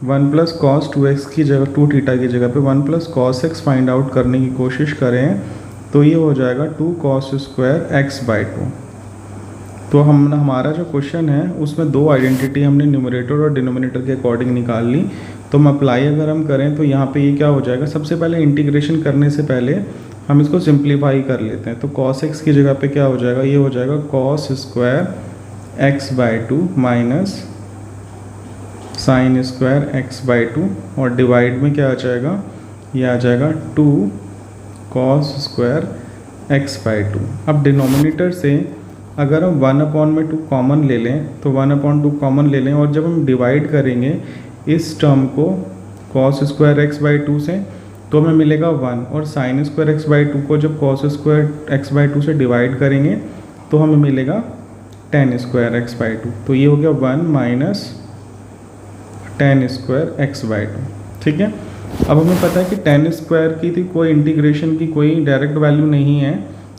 Speaker 1: 1 + cos 2x की जगह 2 थीटा की जगह पे 1 + cos x फाइंड आउट करने की कोशिश करें तो ये हो जाएगा 2 cos स्क्वायर x/2। तो हमारा जो क्वेश्चन है उसमें दो आइडेंटिटी हमने न्यूमरेटर और डिनोमिनेटर के अकॉर्डिंग निकाल ली। तो हम अप्लाई अगर हम करें तो यहाँ पे ये क्या हो जाएगा, सबसे पहले इंटीग्रेशन करने से पहले हम इसको सिंप्लीफाई कर लेते हैं। तो cos x की जगह पे क्या हो जाएगा, ये हो जाएगा cos square x/2 minus sin square x/2 और डिवाइड में क्या आ जाएगा, ये आ जाएगा 2 cos स्क्वायर x/2। अब डिनोमिनेटर से अगर हम 1/2 कॉमन ले लें तो 1/2 कॉमन ले लें और जब हम डिवाइड करेंगे इस टर्म को cos स्क्वायर x/2 से तो हमें मिलेगा 1, और sin स्क्वायर x/2 को जब cos स्क्वायर x/2 से डिवाइड करेंगे तो हमें मिलेगा tan स्क्वायर x/2। तो ये हो गया 1 माइनस tan स्क्वायर x/2, ठीक है। अब हमें पता है कि tan स्क्वायर की थी कोई इंटीग्रेशन की कोई डायरेक्ट वैल्यू नहीं है,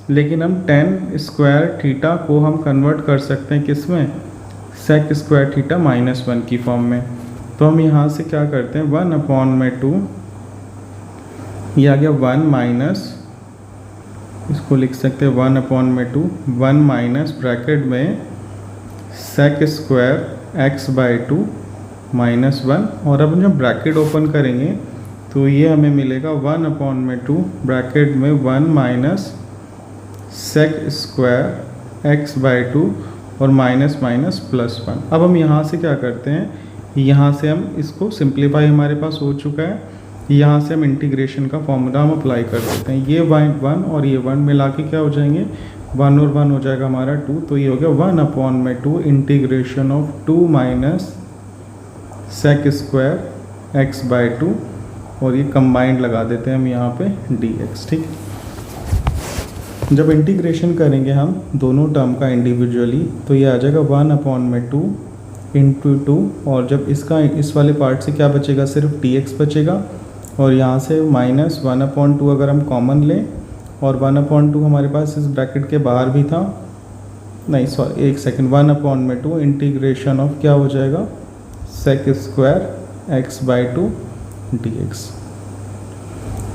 Speaker 1: लेकिन हम tan स्क्वायर थीटा को हम कन्वर्ट कर सकते हैं किस में, sec स्क्वायर थीटा -1 की फॉर्म में। तो हम यहाँ से क्या करते हैं 1/2, ये आ गया 1 माइनस, इसको लिख सकते हैं 1/2 1 माइनस ब्रैकेट में sec स्क्वायर x/2 -1। और अब जब ब्रैकेट ओपन करेंगे तो ये हमें मिलेगा 1/2 ब्रैकेट में 1 माइनस sec स्क्वायर x/2 और माइनस माइनस +1। अब हम यहाँ से क्या करते हैं, यहाँ से हम इसको सिंप्लीफाई हमारे पास हो चुका है, यहाँ से हम इंटीग्रेशन का फॉर्मूला हम अप्लाई कर देते हैं। ये 1 और ये 1 मिला के क्या हो जाएंगे, 1 और 1 हो जाएगा हमारा 2। तो ये हो गया 1/2 integration of 2 minus sec square x/2 और ये कंबाइंड लगा देते हैं हम यहाँ पे dx, ठीक। जब इंटीग्रेशन करेंगे हम दोनों टर्म का इंडिविजुअली तो ये आ जाएगा 1/2 इंटू 2, और जब इसका इस वाले पार्ट से क्या बचेगा, सिर्फ dx बचेगा। और यहाँ से माइनस 1/2 अगर हम कॉमन लें, और 1/2 हमारे पास इस ब्रैकेट के बाहर भी था, नहीं सॉरी एक सेकंड, 1/2 इंटीग्रेशन ऑफ क्या हो जाएगा sec स्क्वायर x/2 dx।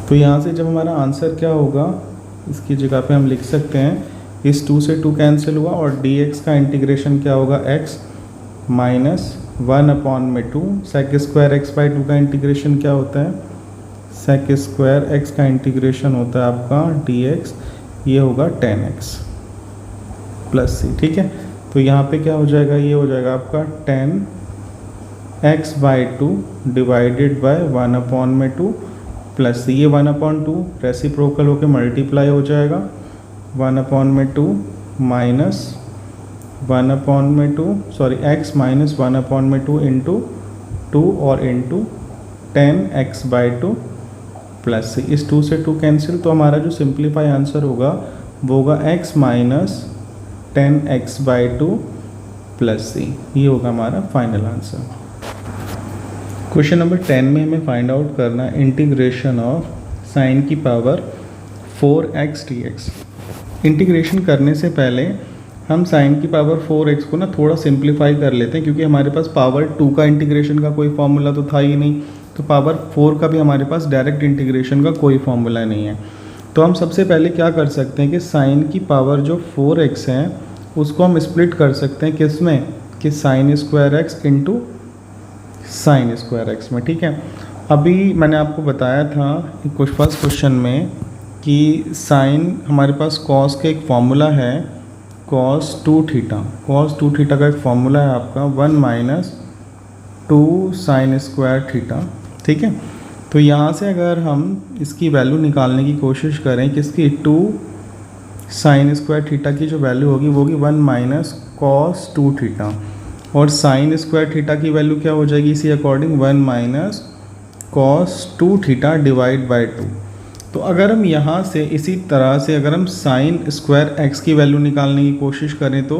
Speaker 1: तो यहाँ से जब हमारा आंसर क्या होगा इसकी जगह पे हम लिख सकते हैं इस 2 से 2 कैंसिल हुआ और dx का इंटीग्रेशन क्या होगा x minus 1/2 sec square x by 2 का इंटीग्रेशन क्या होता है sec स्क्वायर x का इंटीग्रेशन होता है आपका dx, ये होगा 10x प्लस c। ठीक है, तो यहाँ पे क्या हो जाएगा, ये हो जाएगा आपका 10x by 2 divided by 1/2 plus c। ये 1/2 रेसिप्रोकल होकर मल्टीप्लाई हो जाएगा 1/2 minus 1/2 sorry x minus 1/2 into 2 और into 10x by 2 plus c। इस 2 से 2 कैंसिल, तो हमारा जो सिंप्लीफाई आंसर होगा वो होगा x minus 10x by 2 plus c। ये होगा हमारा फाइनल आंसर। क्वेश्चन नंबर 10 में हमें फाइंड आउट करना है इंटीग्रेशन ऑफ साइन की पावर 4x dx। इंटीग्रेशन करने से पहले हम साइन की पावर 4x को ना थोड़ा सिंप्लीफाई कर लेते हैं, क्योंकि हमारे पास पावर 2 का इंटीग्रेशन का कोई फॉर्मूला तो था ही नहीं, तो पावर 4 का भी हमारे पास डायरेक्ट इंटीग्रेशन का कोई फॉर्मूला नहीं है। तो हम सबसे पहले क्या कर सकते हैं कि साइन की पावर जो 4x है उसको हम स्प्लिट कर सकते हैं किस में, कि sine square x into sign square x में। ठीक है, अभी मैंने आपको बताया था कुछ फर्स्ट क्वेश्चन में कि साइन हमारे पास कॉस का एक फॉर्मूला है cos 2 थीटा। cos 2 थीटा का एक फॉर्मूला है आपका 1 माइनस 2 साइन स्क्वायर थीटा। ठीक है, तो यहाँ से अगर हम इसकी वैल्यू निकालने की कोशिश करें कि इसकी 2 साइन स्क्वायर थीटा की जो वैल्यू होगी वो होगी 1 माइनस cos 2 थीटा, और साइन स्क्वायर थीटा की वैल्यू क्या हो जाएगी इसी according 1 minus cos 2 theta divide by 2। तो अगर हम यहाँ से इसी तरह से अगर हम साइन स्क्वायर एक्स की वैल्यू निकालने की कोशिश करें तो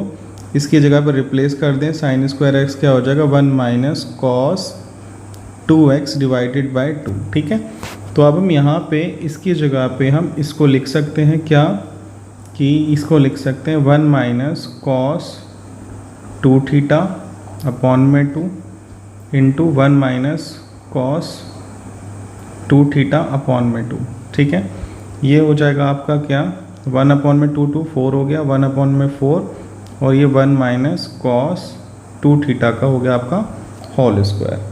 Speaker 1: इसकी जगह पर रिप्लेस कर दें, साइन स्क्वायर एक्स क्या हो जाएगा 1 minus cos 2x divided by 2। ठीक है, तो अब हम यहाँ पे इसकी जगह पे हम इसको लिख सकते हैं क्या, कि इसको लिख सकते हैं 1 माइनस cos 2 थीटा अपॉन में 2 into 1 minus cos 2 theta upon में 2। ठीक है, ये हो जाएगा आपका क्या 1 अपॉन में 2 2 4 हो गया, 1 अपॉन में 4 और ये 1 माइनस cos 2 थीटा का हो गया आपका होल स्क्वायर।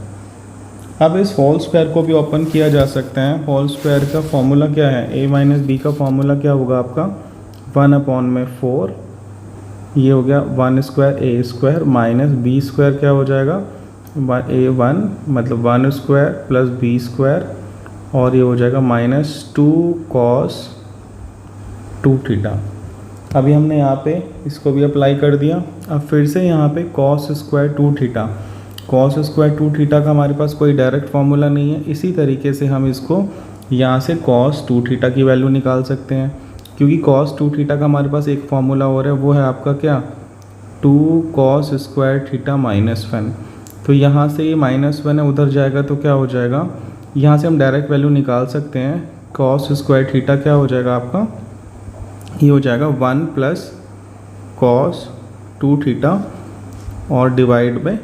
Speaker 1: अब इस होल स्क्वायर को भी ओपन किया जा सकता है। होल स्क्वायर का फॉर्मूला क्या है, a माइनस बी का फॉर्मूला क्या होगा आपका 1 अपॉन में 4, ये हो गया 1 square a square minus b square क्या हो जाएगा a1 मतलब 1 स्क्वायर प्लस b स्क्वायर, और ये हो जाएगा माइनस 2 cos 2 थीटा। अभी हमने यहाँ पे इसको भी अप्लाई कर दिया। अब फिर से यहाँ पे cos square 2 theta, cos square 2 theta का हमारे पास कोई डायरेक्ट फार्मूला नहीं है। इसी तरीके से हम इसको यहाँ से cos 2 थीटा की वैल्यू निकाल सकते हैं, क्योंकि cos 2 थीटा का हमारे पास एक फार्मूला और है, वो है आपका क्या 2 cos स्क्वायर थीटा माइनस 1। तो यहाँ से ये -1 है, उधर जाएगा तो क्या हो जाएगा, यहाँ से हम डायरेक्ट वैल्यू निकाल सकते हैं। cos स्क्वायर थीटा क्या हो जाएगा आपका, ये हो जाएगा 1 प्लस cos 2 थीटा और डिवाइड बाय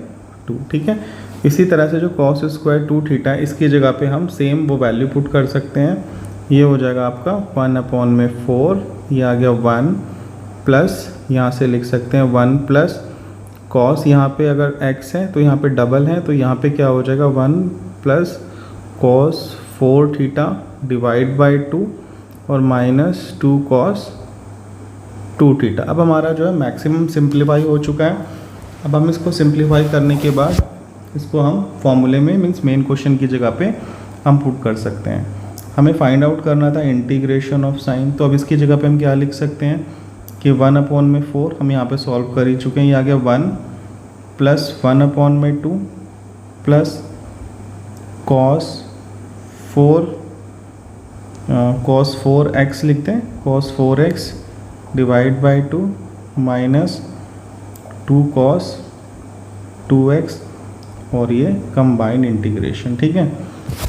Speaker 1: 2। ठीक है, इसी तरह से जो cos स्क्वायर 2 थीटा है इसकी जगह पे हम सेम वो वैल्यू पुट कर सकते हैं। ये हो जाएगा आपका 1 अपॉन में 4, ये आ गया 1 प्लस यहाँ से लिख सकते हैं 1 प्लस cos, यहाँ पे अगर x है तो यहाँ पे डबल है, तो यहाँ पे क्या हो जाएगा 1 plus cos 4 theta divide by 2 और माइनस 2 cos 2 थीटा। अब हमारा जो है मैक्सिमम सिंप्लीफाई हो चुका है। अब हम इसको सिंप्लीफाई करने के बाद इसको हम फॉर्मूले में मीन्स मेन क्वेश्चन की जगह पे हम पुट कर सकते हैं। हमें फाइंड आउट करना था इंटीग्रेशन ऑफ साइन, तो अब इसकी जगह पे हम क्या लिख सकते हैं कि 1 अपॉन में 4 हम यहाँ पे सॉल्व कर ही चुके हैं, ये आ गया 1 प्लस 1 अपॉन में 2 प्लस cos 4x लिखते हैं, cos 4x divide by 2 minus 2 cos 2x और ये कंबाइंड इंटीग्रेशन। ठीक है,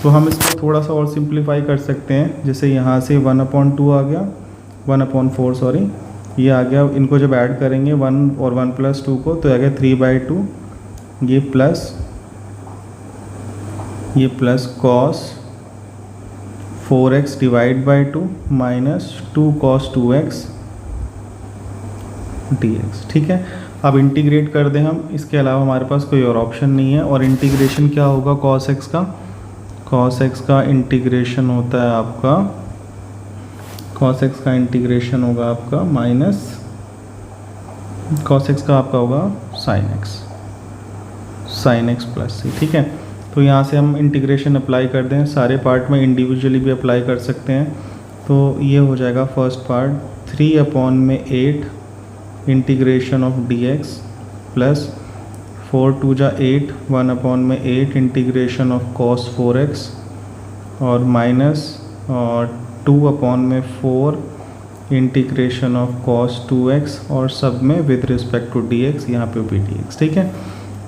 Speaker 1: तो हम इसको थोड़ा सा और सिंप्लीफाई कर सकते हैं। जैसे यहाँ से 1/2 आ गया, 1/4 सॉरी, ये आ गया। इनको जब ऐड करेंगे 1 और 1 प्लस 2 को तो आ गया 3/2, ये plus cos 4x divide by 2 minus 2 cos 2x dx। ठीक है, अब इंटीग्रेट कर दें हम, इसके अलावा हमारे पास कोई और ऑप्शन नहीं है। और इंटीग्रेशन क्या होगा cos x का? cos x का इंटीग्रेशन होता है आपका, cos x का इंटीग्रेशन होगा आपका माइनस cos x का आपका होगा sin x प्लस c। ठीक है, तो यहाँ से हम इंटीग्रेशन अप्लाई कर दें, सारे पार्ट में इंडिविजुअली भी अप्लाई कर सकते हैं। तो ये हो जाएगा first part 3/8 integration of dx plus 4 2 जा 8 1/8 इंटीग्रेशन ऑफ cos 4x और minus 2/4 integration of cos 2x और सब में विद रिस्पेक्ट टू dx, यहाँ पे भी dx। ठीक है,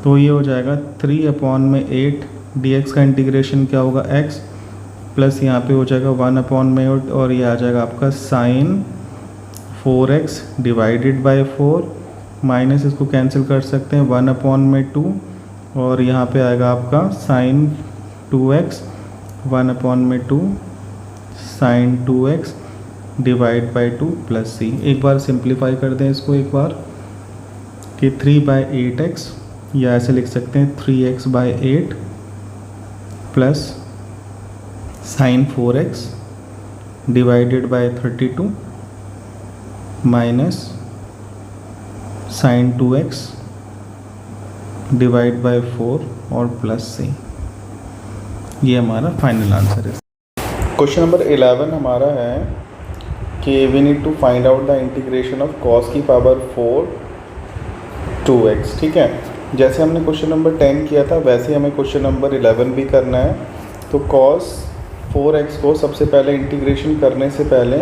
Speaker 1: तो ये हो जाएगा 3/8 dx का इंटीग्रेशन क्या होगा x प्लस यहाँ पे हो जाएगा 1/8 और ये आ जाएगा आपका sin 4x divided bye 4 minus इसको कैंसिल कर सकते हैं 1/2 और यहाँ पे आएगा आपका sin 2x 1/2 sin 2x divide by 2 plus c। एक बार सिंप्लीफाई कर दें इसको एक बार कि 3/8x या ऐसे लिख सकते हैं 3x/8 plus sin 4x divided by 32 minus sin 2x divide by 4 और प्लस c। ये हमारा फाइनल आंसर है। क्वेश्चन नंबर 11 हमारा है कि we need to find out the integration of cos की पावर 4 2x। ठीक है, जैसे हमने क्वेश्चन नंबर 10 किया था वैसे हमें क्वेश्चन नंबर 11 भी करना है। तो cos 4x को सबसे पहले इंटीग्रेशन करने से पहले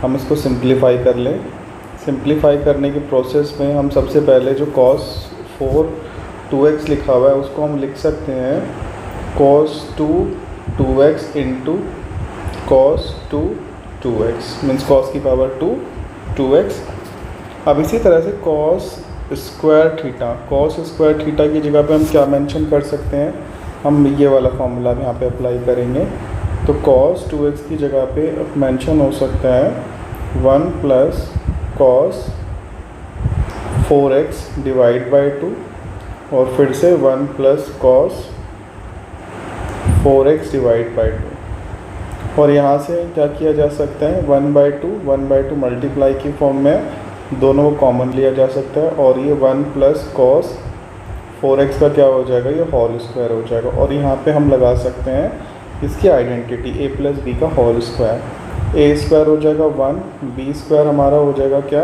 Speaker 1: हम इसको सिंप्लीफाई कर लें। सिंप्लीफाई करने के प्रोसेस में हम सबसे पहले जो cos 4 2x लिखा हुआ है उसको हम लिख सकते हैं cos 2 2x into cos 2 2x means cos की पावर 2 2x। अब इसी तरह से cos स्क्वायर थीटा की जगह पे हम क्या मेंशन कर सकते हैं, हम ये वाला फॉर्मूला यहाँ पे अप्लाई करेंगे। तो cos 2x की जगह पे मेंशन हो सकता है 1 plus cos 4x divide by 2 और फिर से 1 plus cos 4x divide by 2 और यहाँ से क्या किया जा सकता है 1/2 मल्टीप्लाई की फॉर्म में दोनों को कॉमन लिया जा सकता है और ये 1 प्लस cos 4x का क्या हो जाएगा, ये होल स्क्वायर हो जाएगा। और यहाँ पे हम लगा सकते हैं इसकी आइडेंटिटी a प्लस बी का होल स्क्वायर, a स्क्वायर हो जाएगा 1, b स्क्वायर हमारा हो जाएगा क्या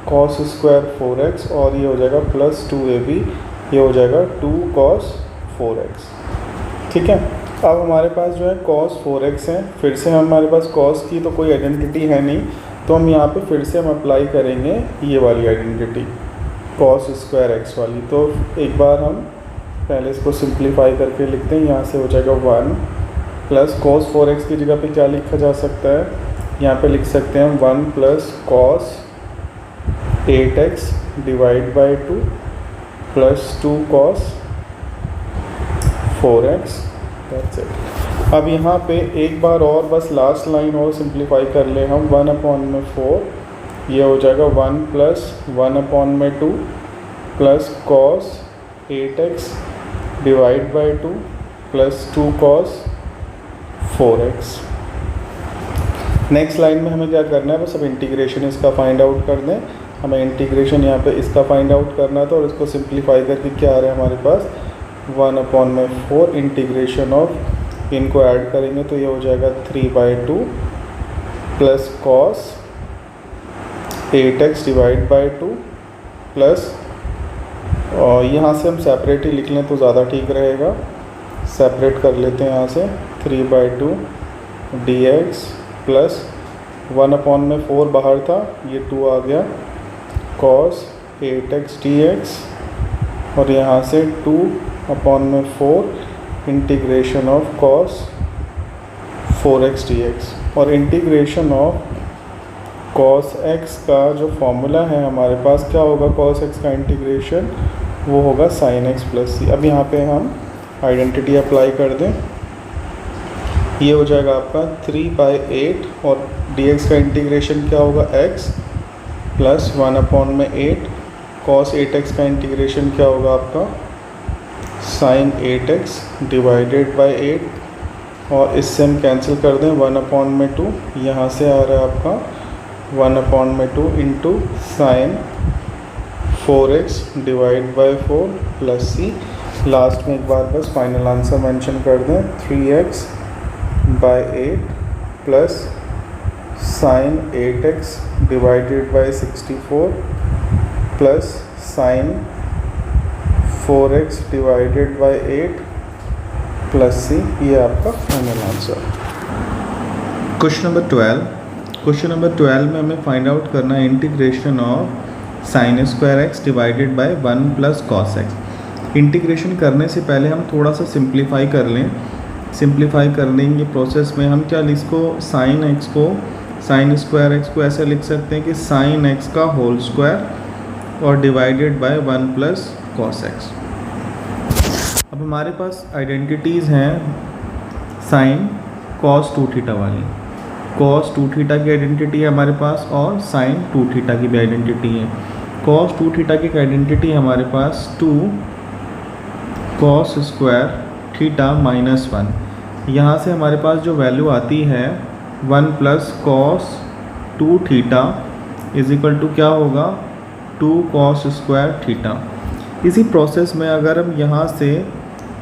Speaker 1: cos स्क्वायर 4x और ये हो जाएगा प्लस 2ab, ये हो जाएगा 2 cos 4x। ठीक है, अब हमारे पास जो है cos 4x है, फिर से हमारे पास cos की तो कोई आइडेंटिटी है नहीं, तो हम यहाँ पे फिर से हम अप्लाई करेंगे ये वाली आइडेंटिटी cos स्क्वायर x वाली। तो एक बार हम पहले इसको सिंप्लीफाई करके लिखते हैं, यहाँ से हो जाएगा 1 प्लस cos 4x की जगह पे क्या लिखा जा सकता है, यहाँ पे लिख सकते हैं 1 plus cos 8x divide by 2 plus 2 cos 4x। That's it. अब यहाँ पे एक बार और बस लास्ट लाइन और सिंप्लीफाई कर ले हम 1/4, ये हो जाएगा 1 plus 1/2 plus cos 8x divide by 2 plus 2 cos 4x। Next line में हमें क्या करना है, बस अब इंटीग्रेशन इसका फाइंड आउट कर दें। हमें इंटीग्रेशन यहाँ पे इसका फाइंड आउट करना था और इसको सिंप्लीफाई करके क्या आ रहा है हमारे पास 1/4 इंटीग्रेशन ऑफ, इनको ऐड करेंगे तो ये हो जाएगा 3/2 plus cos 8x divide by 2 plus, और यहाँ से हम सेपरेट ही लिख लें तो ज़्यादा ठीक रहेगा, सेपरेट कर लेते हैं यहाँ से 3/2 dx प्लस 1/4 बाहर था, ये 2 आ गया cos 8x dx और यहाँ से 2/4 integration of cos 4x dx। और इंटीग्रेशन ऑफ cos x का जो फॉर्मूला है हमारे पास क्या होगा, cos x का इंटीग्रेशन वो होगा sin x प्लस c। अब यहाँ पे हम आइडेंटिटी अप्लाई कर दें ये हो जाएगा आपका 3/8 और dx का इंटीग्रेशन क्या होगा x प्लस 1/8 cos 8x का इंटीग्रेशन क्या होगा आपका sin 8x डिवाइडेड बाय 8 और इससे हम कैंसिल कर दें 1/2 यहाँ से आ रहा है आपका 1/2 into sine 4x divide by 4 plus c. Last में एक बार बस फाइनल आंसर मेंशन कर दें 3x by 8 plus sine 8x divided by 64 plus sine 4x divided by 8 plus सी। ये आपका फाइनल आंसर। क्वेश्चन नंबर 12 में हमें फाइंड आउट करना है integration of sine square x divided by 1 plus cos x. Integration करने से पहले हम थोड़ा सा सिंप्लीफाई कर लें। सिंप्लीफाई करने के प्रोसेस में हम क्या इसको साइन स्क्वायर एक्स को ऐसे लिख सकते हैं कि साइन एक्स का होल स्क्वायर और divided by 1 plus cos x. अब हमारे पास आइडेंटिटीज़ हैं साइन कॉस 2 थीटा वाली। कॉस 2 थीटा की आइडेंटिटी है हमारे पास और साइन 2 थीटा की भी आइडेंटिटी है। कॉस 2 थीटा की आइडेंटिटी है हमारे पास 2 कॉस स्क्वायर थीटा माइनस 1। यहाँ से हमारे पास जो वैल्यू आती है 1 plus cos 2 theta is equal to क्या होगा 2 कॉस स्क्वायर थीटा। इसी प्रोसेस में अगर हम यहाँ से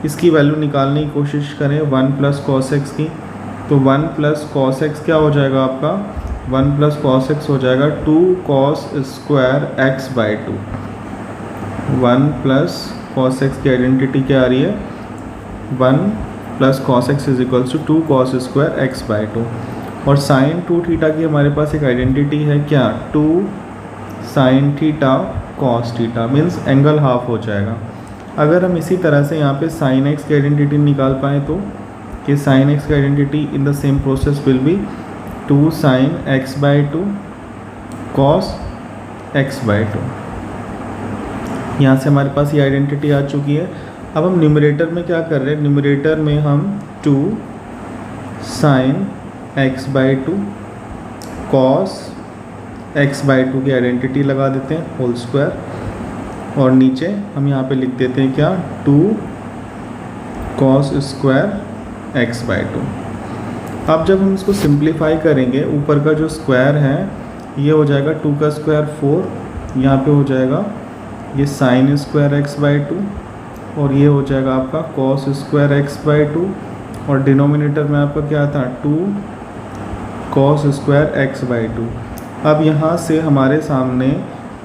Speaker 1: इसकी वैल्यू निकालने की कोशिश करें 1 प्लस कॉस एक्स की, तो 1 प्लस कॉस एक्स क्या हो जाएगा आपका 1 प्लस कॉस एक्स हो जाएगा 2 cos square x by 2। 1 plus cos x की आइडेंटिटी क्या आ रही है 1 plus cos x is equals to 2 cos square x by 2। और साइन 2 थीटा की हमारे पास एक आइडेंटिटी है क्या 2 sine theta cos theta, means angle half हो जाएगा। अगर हम इसी तरह से यहाँ पे साइन एक्स की आइडेंटिटी निकाल पाएँ तो कि साइन एक्स की identity in the same process will be 2 sine x by 2 cos x by 2। यहाँ से हमारे पास ये आइडेंटिटी आ चुकी है। अब हम न्यूमरेटर में क्या कर रहे हैं, न्यूमरेटर में हम 2 sine x by 2 cos x by 2 की आइडेंटिटी लगा देते हैं होल स्क्वायर और नीचे हम यहाँ पे लिख देते हैं क्या 2 कॉस स्क्वायर एक्स बाई 2। अब जब हम इसको सिंप्लीफाई करेंगे ऊपर का जो स्क्वायर है ये हो जाएगा 2 का स्क्वायर 4, यहाँ पे हो जाएगा ये साइन स्क्वायर एक्स बाई 2 और ये हो जाएगा आपका कॉस स्क्वायर एक्स बाई 2 और डिनोमिनेटर में आपका क्या था 2 कॉस स्क्वायर एक्स बाई 2। अब यहाँ से हमारे सामने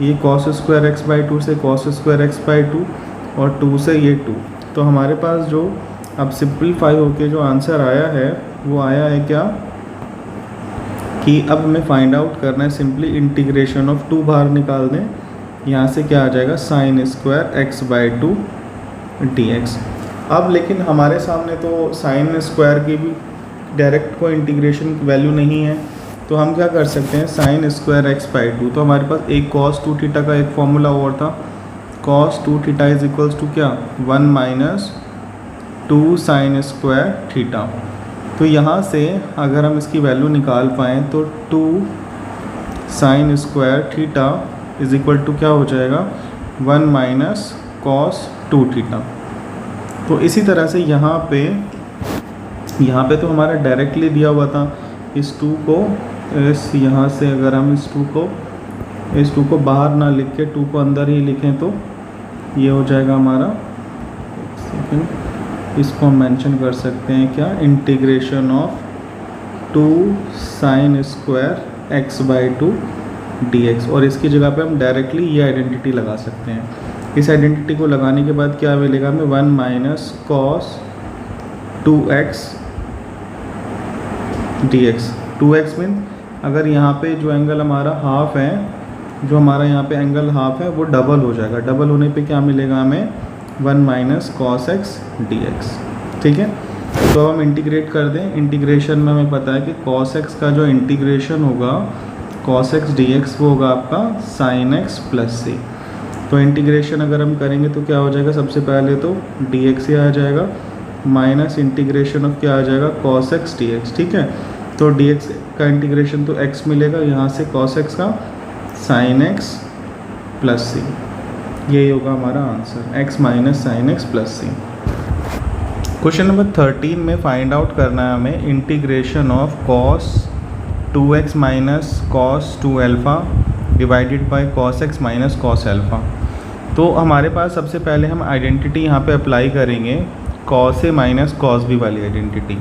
Speaker 1: ये कॉस स्क्वायर एक्स बाई 2 से कॉस स्क्वायर एक्स बाई 2 और 2 से ये 2, तो हमारे पास जो अब सिंप्लीफाई होके जो आंसर आया है वो आया है क्या कि अब हमें फाइंड आउट करना है सिंपली इंटीग्रेशन ऑफ 2 बाहर निकाल दें। यहाँ से क्या आ जाएगा sign square x by 2 dx। अब लेकिन हमारे सामने तो साइन स्क्वायर की भी डायरेक्ट कोई इंटीग्रेशन वैल्यू नहीं है, तो हम क्या कर सकते हैं साइन स्क्वायर एक्स बाई 2। तो हमारे पास एक कॉस 2 थीटा का एक फॉर्मूला और था cos 2 theta is equals to क्या 1 माइनस 2 साइन स्क्वायर थीटा। तो यहाँ से अगर हम इसकी वैल्यू निकाल पाएँ तो 2 sine square theta is equal to क्या हो जाएगा 1 माइनस कॉस 2 थीटा। तो इसी तरह से यहाँ पे तो हमारा डायरेक्टली दिया हुआ था इस 2 को इस यहाँ से अगर हम इस 2 को बाहर ना लिख के 2 को अंदर ही लिखें तो ये हो जाएगा हमारा इसको हम मेंशन कर सकते हैं क्या integration of 2 sine square x by 2 dx और इसकी जगह पे हम डायरेक्टली ये आइडेंटिटी लगा सकते हैं। इस आइडेंटिटी को लगाने के बाद क्या मिलेगा हमें 1 minus cos 2x dx। 2x mean अगर यहाँ पे जो एंगल हमारा हाफ है जो हमारा यहाँ पे एंगल हाफ है वो डबल हो जाएगा। डबल होने पे क्या मिलेगा हमें 1 माइनस कॉस एक्स dx। ठीक है, तो हम इंटीग्रेट कर दें। इंटीग्रेशन में हमें पता है कि कॉस एक्स का जो इंटीग्रेशन होगा कॉस एक्स dx वो होगा आपका साइन एक्स प्लस सी। तो इंटीग्रेशन अगर हम करेंगे तो क्या हो जाएगा सबसे पहले तो dx ही आ जाएगा माइनस इंटीग्रेशन ऑफ क्या आ जाएगा cos x dx, ठीक है। तो dx का इंटीग्रेशन तो x मिलेगा, यहाँ से cos x का sin x प्लस सी, यही होगा हमारा answer, x minus sine x plus C. Question number 13 में फाइंड आउट करना है हमें integration of cos 2x minus cos 2 alpha divided by cos x minus cos alpha. तो हमारे पास सबसे पहले हम आइडेंटिटी यहाँ पे अप्लाई करेंगे cos a minus cos b वाली identity.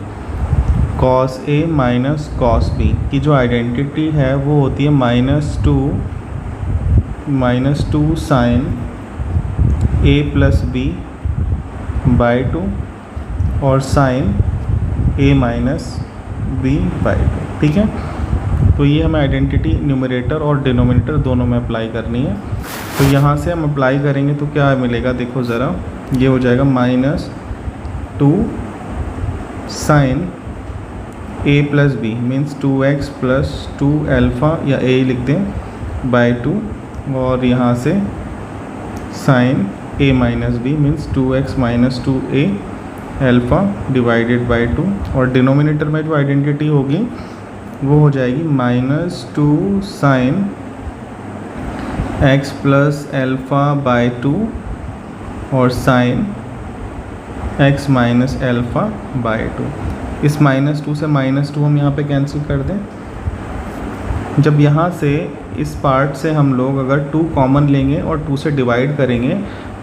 Speaker 1: cos a minus cos b की जो आइडेंटिटी है वो होती है minus two sine a plus b by 2 और sine a minus b by 2, ठीक है। तो ये हमें आइडेंटिटी न्यूमरेटर और डिनोमिनेटर दोनों में अप्लाई करनी है। तो यहाँ से हम अप्लाई करेंगे तो क्या मिलेगा, देखो ज़रा, ये हो जाएगा minus two sine a plus b means 2x plus 2 alpha या a लिख दें बाई 2, और यहाँ से sine a minus b means 2x minus 2a alpha divided by 2, और डिनोमिनेटर में जो आइडेंटिटी होगी वो हो जाएगी minus two sine x plus alpha by 2 और sine x minus alpha by 2। इस माइनस टू से माइनस टू हम यहाँ पे कैंसिल कर दें। जब यहाँ से इस पार्ट से हम लोग अगर 2 कॉमन लेंगे और 2 से डिवाइड करेंगे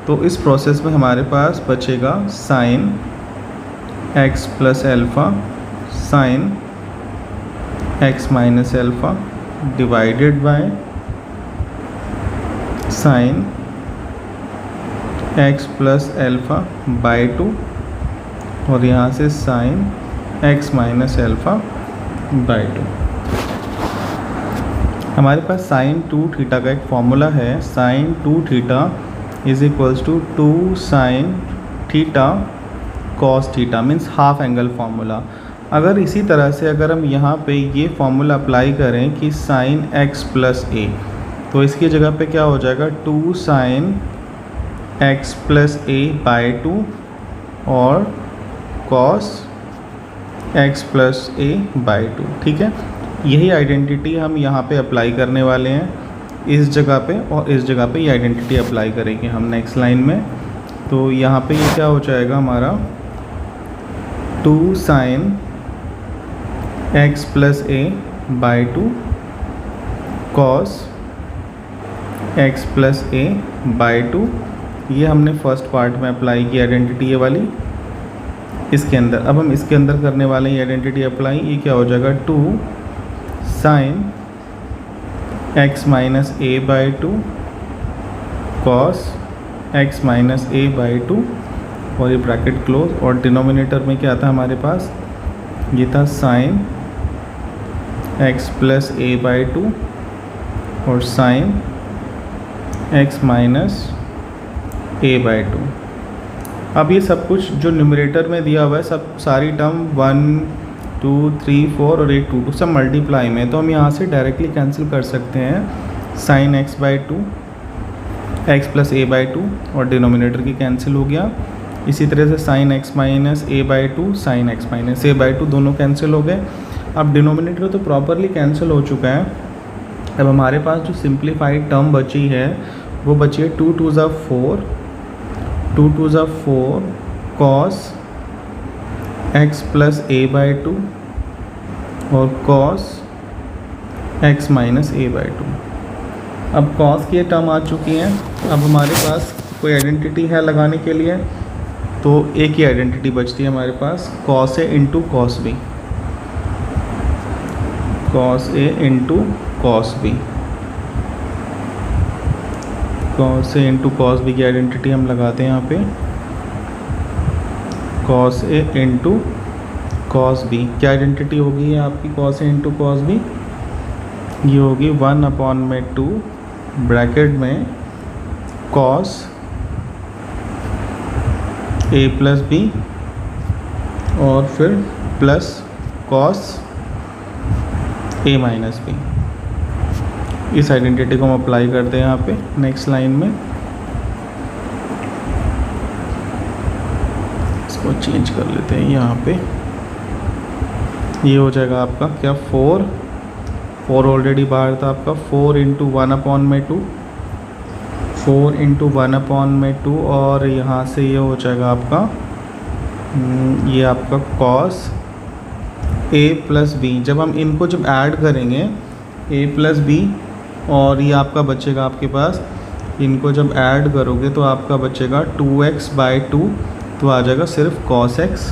Speaker 1: तो इस प्रोसेस में हमारे पास बचेगा sine x plus alpha sine x minus alpha divided by sine x plus alpha by 2, और यहाँ से sine x minus alpha by 2। हमारे पास साइन 2 थीटा का एक फॉर्मूला है, sine 2 theta is equals to 2 sine theta cos theta means half angle formula. अगर इसी तरह से अगर हम यहाँ पे ये फार्मूला अप्लाई करें कि साइन x प्लस a, तो इसकी जगह पे क्या हो जाएगा 2 sine x plus a by 2 और cos x plus a by 2, ठीक है। यही आइडेंटिटी हम यहाँ पे अप्लाई करने वाले हैं इस जगह पे, और इस जगह पे ये आइडेंटिटी अप्लाई करेंगे हम नेक्स्ट लाइन में। तो यहाँ पे ये क्या हो जाएगा हमारा 2 sine x plus a by 2 cos x plus a by 2, ये हमने फर्स्ट पार्ट में अप्लाई की आइडेंटिटी ये वाली इसके अंदर। अब हम इसके अंदर करने वाले ये आइडेंटिटी अप्लाई, ये क्या हो जाएगा 2 sine x minus a by 2 cos x minus a by 2, और ये ब्रैकेट क्लोज, और डिनोमिनेटर में क्या था हमारे पास, ये था sine x plus a by 2 और sine x minus a by 2। अब ये सब कुछ जो न्यूमरेटर में दिया हुआ है सब सारी टर्म 1 2 3 4 और 8 2 2 सब मल्टीप्लाई में, तो हम यहाँ से डायरेक्टली कैंसिल कर सकते हैं sine x by 2 x plus a by 2, और डिनोमिनेटर की कैंसिल हो गया। इसी तरह से sine x minus a by 2 sine x minus a by 2 दोनों कैंसिल हो गए। अब डिनोमिनेटर तो प्रॉपरली कैंसिल हो चुका है। अब हमारे पास जो सिंप्लीफाइड टर्म बची है वो बची है 2 2 4 2 2 4 cos x plus a by 2 और cos x minus a by 2। अब कॉस की टर्म आ चुकी हैं। अब हमारे पास कोई आइडेंटिटी है लगाने के लिए, तो एक ही आइडेंटिटी बचती है हमारे पास, cos a into cos b, cos a into cos b। Cos a into cos b की आइडेंटिटी हम लगाते हैं यहाँ पे, cos a into cos b। क्या आइडेंटिटी होगी आपकी cos a into cos b, ये होगी 1/2 ब्रैकेट में कॉस a प्लस b और फिर plus cos a minus b। इस आइडेंटिटी को हम अप्लाई करते हैं यहाँ पे नेक्स्ट लाइन में। इसको चेंज कर लेते हैं यहाँ पे। ये हो जाएगा आपका क्या 4 ऑलरेडी बाहर था आपका, 4 इंटू 1/2, 4 इंटू 1/2 और यहाँ से ये हो जाएगा आपका ये आपका कॉस a प्लस बी। जब हम इनको जब ऐड करेंगे a प्लस बी और ये आपका बचेगा आपके पास, इनको जब ऐड करोगे तो आपका बचेगा 2x/2, तो आ जाएगा सिर्फ cos x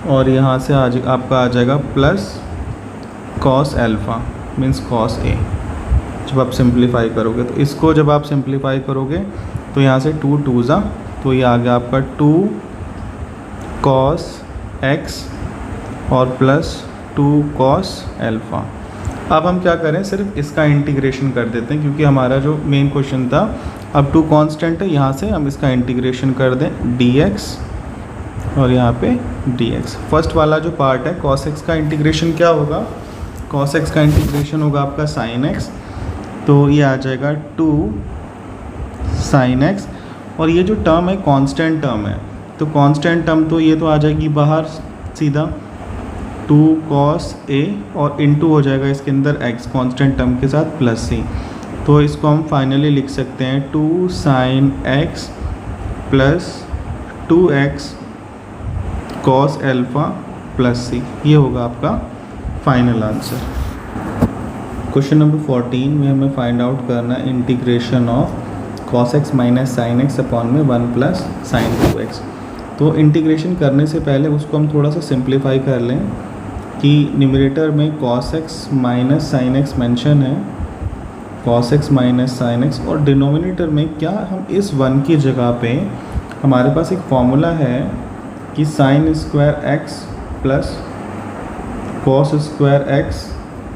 Speaker 1: और यहाँ से आपका आ जाएगा plus cos alpha means cos a। जब आप सिंप्लीफाई करोगे तो इसको जब आप सिंप्लीफाई करोगे तो यहाँ से 2 2 तो ये आ गया आपका 2 cos x और प्लस 2 cos अल्फ़ा। अब हम क्या करें, सिर्फ इसका इंटीग्रेशन कर देते हैं क्योंकि हमारा जो मेन क्वेश्चन था, अब 2 कांस्टेंट है, यहाँ से हम इसका इंटीग्रेशन कर दें dx और यहाँ पे dx। फर्स्ट वाला जो पार्ट है cos x का इंटीग्रेशन क्या होगा, cos x का इंटीग्रेशन होगा आपका sin x, तो ये आ जाएगा 2 sin x और ये जो टर्म है कांस्टेंट टर्म है, तो कांस्टेंट टर्म तो ये तो आ जाएगी बाहर सीधा 2 cos a और इनटू हो जाएगा इसके अंदर x कांस्टेंट टर्म के साथ प्लस c, तो इसको हम फाइनली लिख सकते हैं 2 sin x plus 2x cos alpha plus c। ये होगा आपका फाइनल आंसर। क्वेश्चन नंबर 14 में हमें फाइंड आउट करना है integration of cos x minus sin x upon में 1 प्लस sin 2x। तो इंटीग्रेशन करने से पहले उसको हम थोड़ा सा सिंप्लीफाई कर लें कि न्यूमरेटर में cos x minus sin x mention है, cos x minus sin x, और डिनोमिनेटर में क्या हम इस 1 की जगह पे हमारे पास एक फॉर्मूला है कि sin square x plus cos square x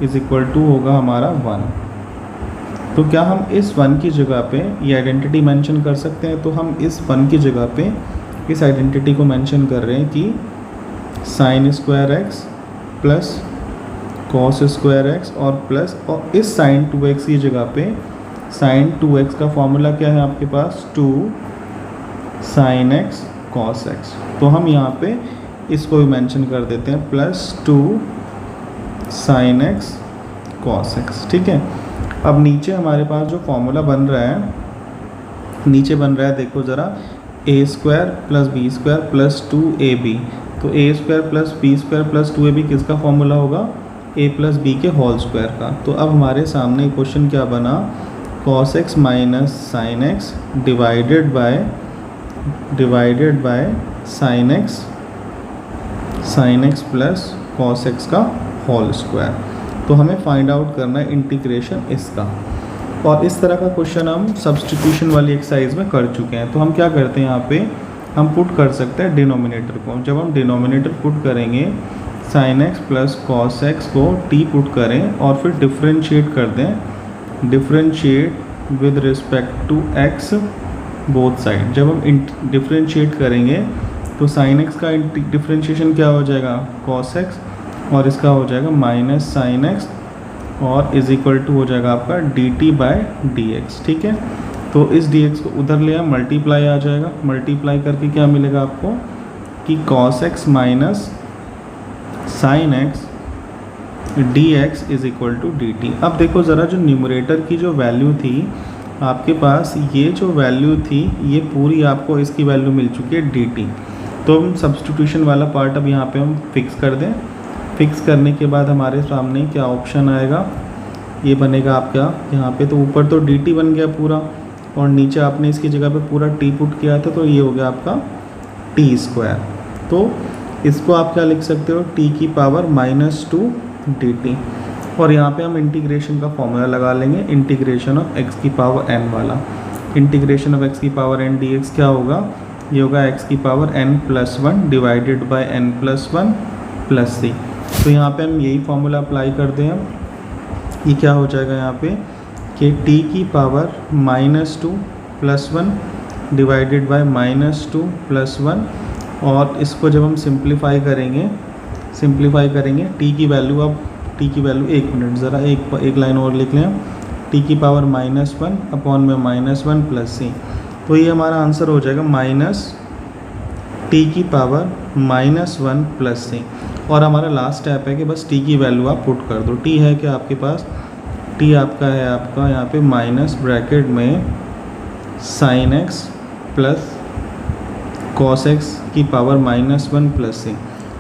Speaker 1: is equal to होगा हमारा 1। तो क्या हम इस 1 की जगह पे ये आइडेंटिटी मेंशन कर सकते हैं, तो हम इस 1 की जगह पे इस आइडेंटिटी को मेंशन कर रहे हैं कि sin square x plus cos square x और प्लस, और इस sin 2x की जगह पे sin 2x का फॉर्मूला क्या है आपके पास, 2 sin x cos x। तो हम यहाँ पे इसको भी मेंशन कर देते हैं plus 2 sin x cos x, ठीक है। अब नीचे हमारे पास जो फॉर्मूला बन रहा है, नीचे बन रहा है देखो ज़रा, a square plus b square plus 2ab, तो a square plus b square plus 2ab किसका फॉर्मूला होगा, a प्लस बी के होल स्क्वायर का। तो अब हमारे सामने क्वेश्चन क्या बना, cos x minus sin x divided by sin x plus cos x का होल स्क्वायर। तो हमें फाइंड आउट करना है इंटीग्रेशन इसका, और इस तरह का क्वेश्चन हम सब्स्टिट्यूशन वाली एक्सरसाइज में कर चुके हैं। तो हम क्या करते हैं, यहाँ पे हम पुट कर सकते हैं डिनोमिनेटर को। जब हम डिनोमिनेटर पुट करेंगे sin x plus cos x को t पुट करें और फिर डिफरेंशिएट कर दें, differentiate with respect to x both side. जब हम डिफरेंशिएट करेंगे तो sin x का डिफरेंशिएशन क्या हो जाएगा, cos x, और इसका हो जाएगा माइनस sin x और इज इक्वल टू हो जाएगा आपका dt बाय dx, ठीक है। तो इस dx को उधर ले आए, मल्टीप्लाई आ जाएगा, मल्टीप्लाई करके क्या मिलेगा आपको कि cos x minus sin x dx is equal to dt। अब देखो ज़रा, जो न्यूमरेटर की जो वैल्यू थी आपके पास, ये जो वैल्यू थी ये पूरी आपको इसकी वैल्यू मिल चुकी है dt। तो हम सब्स्टिट्यूशन वाला पार्ट अब यहाँ पे हम फिक्स कर दें। फिक्स करने के बाद हमारे सामने क्या ऑप्शन आएगा, ये बनेगा आपका यहाँ पे, तो ऊपर तो dt बन गया पूरा और नीचे आपने इसकी जगह पे पूरा t पुट किया था, तो ये हो गया आपका t स्क्वायर। तो इसको आप क्या लिख सकते हो, t की पावर -2 dt, और यहाँ पे हम इंटीग्रेशन का फॉर्मूला लगा लेंगे, इंटीग्रेशन ऑफ x की पावर n वाला। इंटीग्रेशन ऑफ x की पावर n dx क्या होगा, ये होगा x की power n+1 divided by n+1 plus c। तो यहाँ पे हम यही फॉर्मूला अप्लाई कर दें। हम ये क्या हो जाएगा यहाँ पे कि t की पावर -2 + 1 डिवाइडेड बाय -2 + 1, और इसको जब हम सिंप्लीफाई करेंगे t की वैल्यू, अब t की वैल्यू, एक मिनट ज़रा एक लाइन और लिख लें, t की पावर -1 अपॉन में -1 + c। तो ये हमारा आंसर हो जाएगा टी की पावर -1 प्लस सी। और हमारा लास्ट स्टेप है कि बस टी की वैल्यू आप पुट कर दो। टी है कि आपके पास, टी आपका है आपका यहाँ पे माइनस ब्रैकेट में sign x plus cos x की पावर -1 प्लस सी।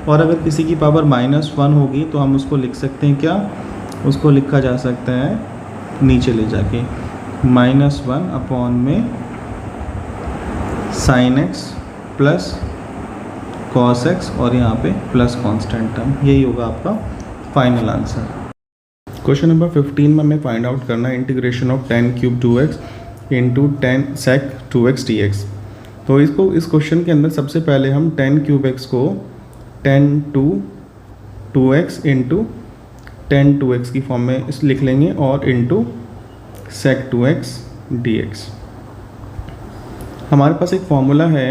Speaker 1: और अगर किसी की पावर -1 होगी तो हम उसको लिख सकते हैं क्या, उसको लिखा जा सकता है नीचे ले जाके -1 अपॉन में sign x plus cos x और यहाँ पे प्लस कांस्टेंट टर्म। यही होगा आपका फाइनल आंसर। क्वेश्चन नंबर 15 में हमें फाइंड आउट करना है integration of 10 cube 2x into 10 sec 2x dx। तो इसको इस क्वेश्चन के अंदर सबसे पहले हम 10 क्यूब x को 10 टू 2x इंटू 10 2x की फॉर्म में इस लिख लेंगे और इंटू sec 2x dx। हमारे पास एक फॉर्मूला है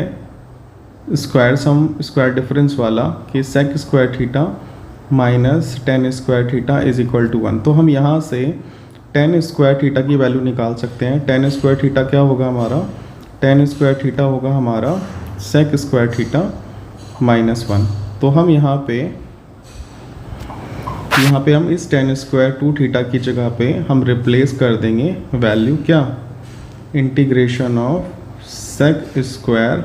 Speaker 1: स्क्वायर सम स्क्वायर डिफरेंस वाला कि sec square theta minus 10 square theta is equal to 1। तो हम यहाँ से 10 स्क्वायर थीटा की वैल्यू निकाल सकते हैं। 10 स्क्वायर थीटा क्या होगा हमारा, 10 स्क्वायर थीटा होगा हमारा sec स्क्वायर थीटा -1। तो हम यहाँ पे हम इस 10 स्क्वायर 2 थीटा की जगह पे हम रिप्लेस कर देंगे वैल्यू क्या, integration of sec square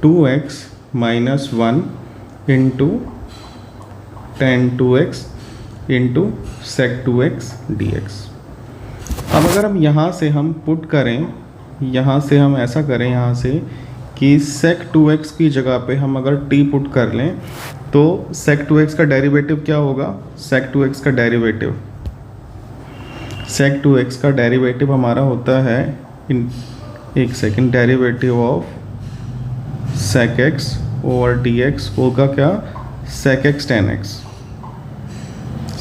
Speaker 1: 2x minus 1 into 10 2x into sec 2x dx। अब अगर हम यहाँ से हम पुट करें, यहाँ से हम ऐसा करें यहाँ से कि sec 2x की जगह पे हम अगर t पुट कर लें तो sec 2x का डेरिवेटिव क्या होगा, sec 2x का डेरिवेटिव, sec 2x का डेरिवेटिव हमारा होता है एक second, derivative of sec x over dx होगा क्या, sec x tan x,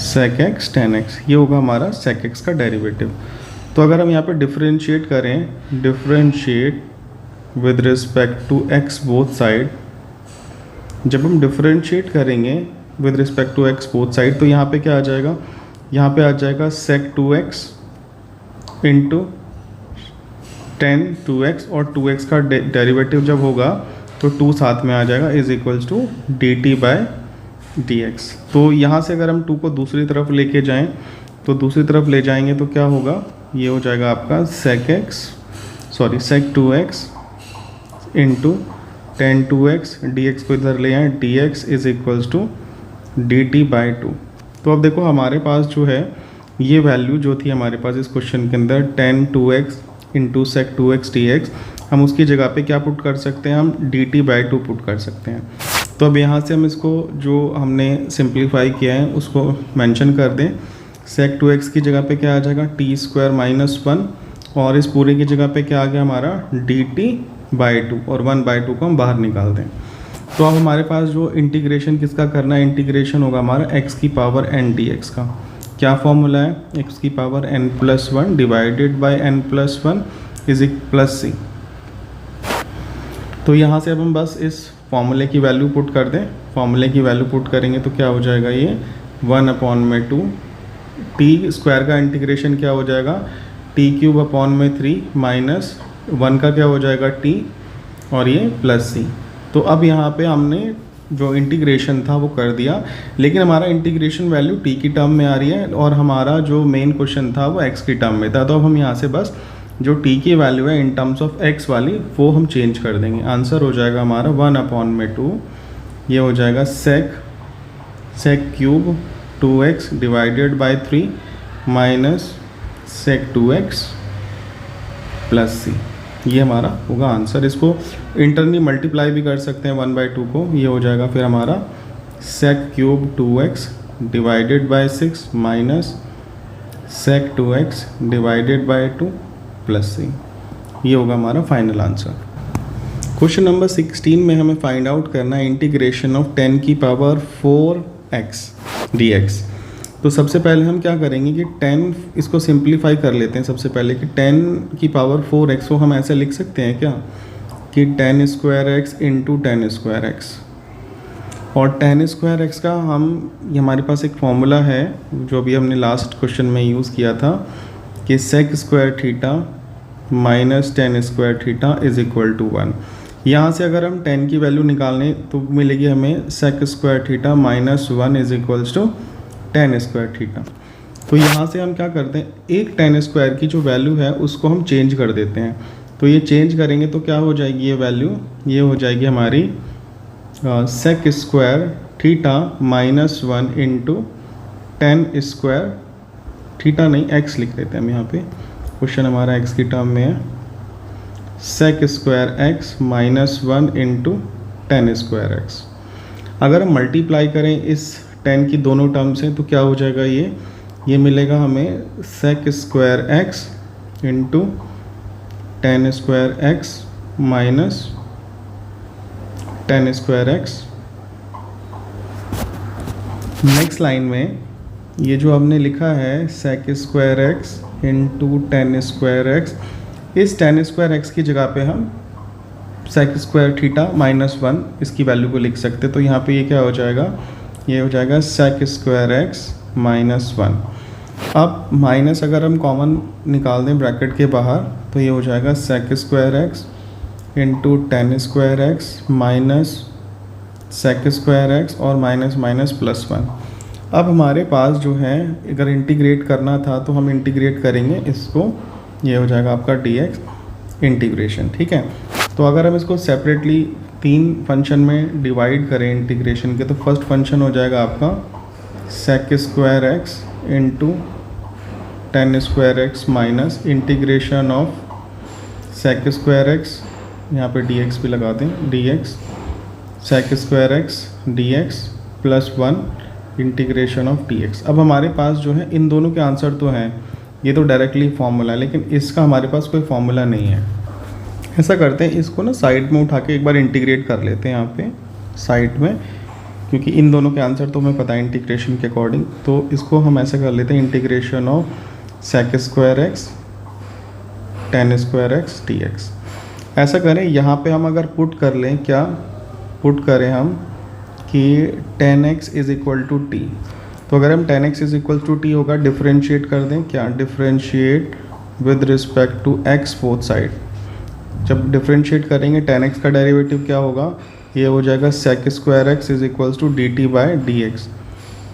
Speaker 1: sec x tan x, ये होगा हमारा sec x का डेरिवेटिव। तो अगर हम यहाँ पे डिफरेंशिएट करें, differentiate with respect to x both side, जब हम डिफरेंशिएट करेंगे with respect to x both side तो यहाँ पे क्या आ जाएगा, यहाँ पे आ जाएगा sec 2x इंटू 10 2x और 2x का डेरिवेटिव जब होगा तो 2 साथ में आ जाएगा is equals to dt by dx। तो यहाँ से अगर हम 2 को दूसरी तरफ लेके जाएं तो दूसरी तरफ ले जाएंगे तो क्या होगा, ये हो जाएगा आपका sec 2x into 10 2x, dx को इधर ले आए, dx is equals to dt by 2। तो अब देखो हमारे पास जो है ये वैल्यू जो थी हमारे पास इस क्वेश्चन के अंदर 10 2x into sec 2x dx, हम उसकी जगह पे क्या पुट कर सकते हैं, हम dt बाई 2 पुट कर सकते हैं। तो अब यहाँ से हम इसको जो हमने सिंप्लीफाई किया है उसको मेंशन कर दें। sec 2x की जगह पे क्या आ जाएगा, t स्क्वायर माइनस 1 और इस पूरे की जगह पे क्या आ गया हमारा dt बाई 2 और 1 बाई 2 को हम बाहर निकाल दें। तो अब हमारे पास जो इंटीग्रेशन किसका करना है, इंटीग्रेशन होगा हमारा x की पावर n dx का। क्या फॉर्मूला है, x की power n plus 1 divided by n plus 1 is plus सी। तो यहाँ से अब हम बस इस फॉर्मूले की वैल्यू पुट कर दें। फॉर्मूले की वैल्यू पुट करेंगे तो क्या हो जाएगा, ये 1 अपॉन में 2 टी स्क्वायर का इंटीग्रेशन क्या हो जाएगा, टी क्यूब अपॉन में 3 माइनस 1 का क्या हो जाएगा t और ये प्लस सी। तो अब यहाँ पे हमने जो इंटीग्रेशन था वो कर दिया, लेकिन हमारा इंटीग्रेशन वैल्यू t की टर्म में आ रही है और हमारा जो मेन क्वेश्चन था वो x की टर्म में था। तो अब हम यहाँ से बस जो t की वैल्यू है इन टर्म्स ऑफ x वाली वो हम चेंज कर देंगे। आंसर हो जाएगा हमारा 1 अपॉन में 2, ये हो जाएगा sec cube 2x divided by 3 minus sec 2x plus सी, ये हमारा होगा आंसर। इसको इंटरनली मल्टीप्लाई भी कर सकते हैं 1 बाई 2 को, ये हो जाएगा फिर हमारा sec cube 2x divided by 6 minus sec 2x divided by 2 plus सी, ये होगा हमारा फाइनल आंसर। क्वेश्चन नंबर 16 में हमें फाइंड आउट करना है इंटीग्रेशन ऑफ 10 की पावर 4x dx। तो सबसे पहले हम क्या करेंगे कि 10 इसको सिंप्लीफाई कर लेते हैं। सबसे पहले कि 10 की पावर 4x को हम ऐसे लिख सकते हैं क्या कि 10 square x into 10 square x, और 10 स्क्वायर x का ये हमारे पास एक फॉर्मूला है जो भी हमने लास्ट क्वेश्चन में यूज़ किया था कि sec square theta minus 10 square theta is equal to 1। यहाँ से अगर हम 10 की वैल्यू निकालें तो मिलेगी हमें sec square theta minus 1 is equals to 10 square theta. तो यहाँ से हम क्या करते हैं, एक 10 स्क्वायर की जो वैल्यू है उसको हम चेंज कर देते हैं। तो ये चेंज करेंगे तो क्या हो जाएगी ये वैल्यू, ये हो जाएगी हमारी sec square theta minus 1 into 10 square theta, नहीं एक्स लिख देते हैं हम यहाँ पे, क्वेश्चन हमारा एक्स की टर्म में है, sec square x minus 1 into 10 square x. अगर हम मल्टीप्लाई करें इस 10 की दोनों टर्म से तो क्या हो जाएगा, ये मिलेगा हमें sec square x into 10 square x minus 10 square x. Next line में ये जो हमने लिखा है sec square x into 10 square x, इस 10 स्क्वायर एक्स की जगह पे हम सेक स्क्वायर थीटा माइनस 1 इसकी वैल्यू को लिख सकते। तो यहाँ पे ये क्या हो जाएगा, ये हो जाएगा सेक स्क्वायर एक्स माइनस 1। अब माइनस अगर हम कॉमन निकाल दें ब्रैकेट के बाहर तो ये हो जाएगा sec square x into 10 square x minus sec square x और माइनस माइनस प्लस 1। अब हमारे पास जो है अगर इंटीग्रेट करना था तो हम इंटीग्रेट करेंगे इसको, ये हो जाएगा आपका dx इंटीग्रेशन, ठीक है। तो अगर हम इसको सेपरेटली 3 फंक्शन में डिवाइड करें इंटीग्रेशन के, तो फर्स्ट फंक्शन हो जाएगा आपका sec square x into 10 square x minus integration of sec square x, यहाँ पे dx भी लगा दें, dx sec square x dx plus 1 integration of dx। अब हमारे पास जो है इन दोनों के आंसर तो हैं, ये तो डायरेक्टली फॉर्मूला है, लेकिन इसका हमारे पास कोई फॉर्मूला नहीं है। ऐसा करते हैं इसको ना साइड में उठा के एक बार इंटीग्रेट कर लेते हैं यहाँ पे साइड में, क्योंकि इन दोनों के आंसर तो हमें पता है इंटीग्रेशन के अकॉर्डिंग। तो इसको हम ऐसे कर लेते हैं integration of sec square x 10 square x dx। ऐसा करें यहाँ पे हम अगर पुट कर लें, क्या पुट करें हम कि 10x is equal to T. तो अगर हम 10x is equal to t होगा, डिफ्रेंशिएट कर दें, क्या differentiate with respect to x both side. जब डिफ्रेंशिएट करेंगे 10x का डेरिवेटिव क्या होगा, ये हो जाएगा sec square x is equals to d t by d x.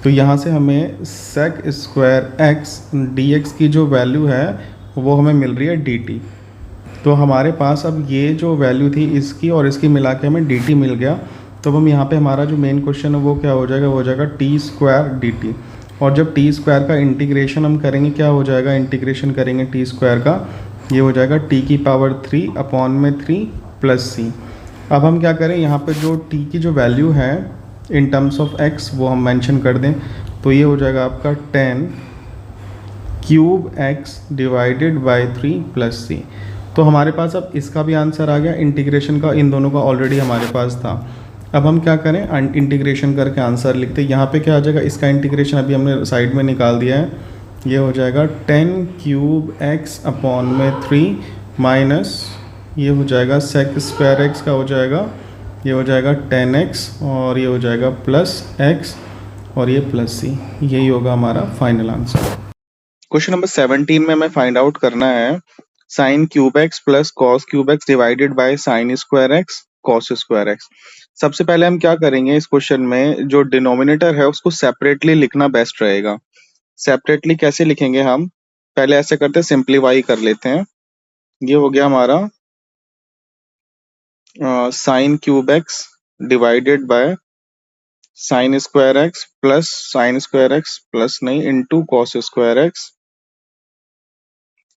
Speaker 1: तो यहाँ से हमें sec square x d x की जो वैल्यू है वो हमें मिल रही है डी टी। तो हमारे पास अब ये जो वैल्यू थी इसकी और इसकी मिला के हमें डी टी मिल गया। तो अब हम यहाँ पे हमारा जो मेन क्वेश्चन है वो क्या हो जाएगा, वो हो जाएगा टी स्क्वायर डी टी। और जब टी स्क्वायर का इंटीग्रेशन हम करेंगे, क्या हो जाएगा, इंटीग्रेशन करेंगे टी स्क्वायर का, ये हो जाएगा टी की पावर 3 अपॉन में 3 प्लस सी। अब हम क्या करें, यहाँ पे जो टी की जो वैल्यू है इन टर्म्स ऑफ एक्स वो हम मेंशन कर दें। तो ये हो जाएगा आपका 10 cube x divided by 3 plus सी। तो हमारे पास अब इसका भी आंसर आ गया, इंटीग्रेशन का इन दोनों का ऑलरेडी हमारे पास था। अब हम क्या करें, इंटीग्रेशन करके आंसर लिखते हैं। यहाँ पे क्या आ जाएगा, इसका इंटीग्रेशन अभी हमने साइड में निकाल दिया है, ये हो जाएगा 10 क्यूब एक्स अपॉन में 3 माइनस ये हो जाएगा सेक स्क्वायर एक्स का हो जाएगा, ये हो जाएगा 10x और ये हो जाएगा प्लस x और ये प्लस सी। यही होगा हमारा फाइनल आंसर। क्वेश्चन नंबर 17 में हमें फाइंड आउट करना है sine cube x plus cos cube x divided by sign square x cos square x. सबसे पहले हम क्या करेंगे, इस क्वेश्चन में जो डिनोमिनेटर है उसको सेपरेटली लिखना बेस्ट रहेगा। सेपरेटली कैसे लिखेंगे हम, पहले ऐसे करते हैं, सिंप्लीफाई कर लेते हैं। ये हो गया हमारा sine cube x divided by sign square x plus sign square x plus नहीं इंटू कॉस स्क्वायर एक्स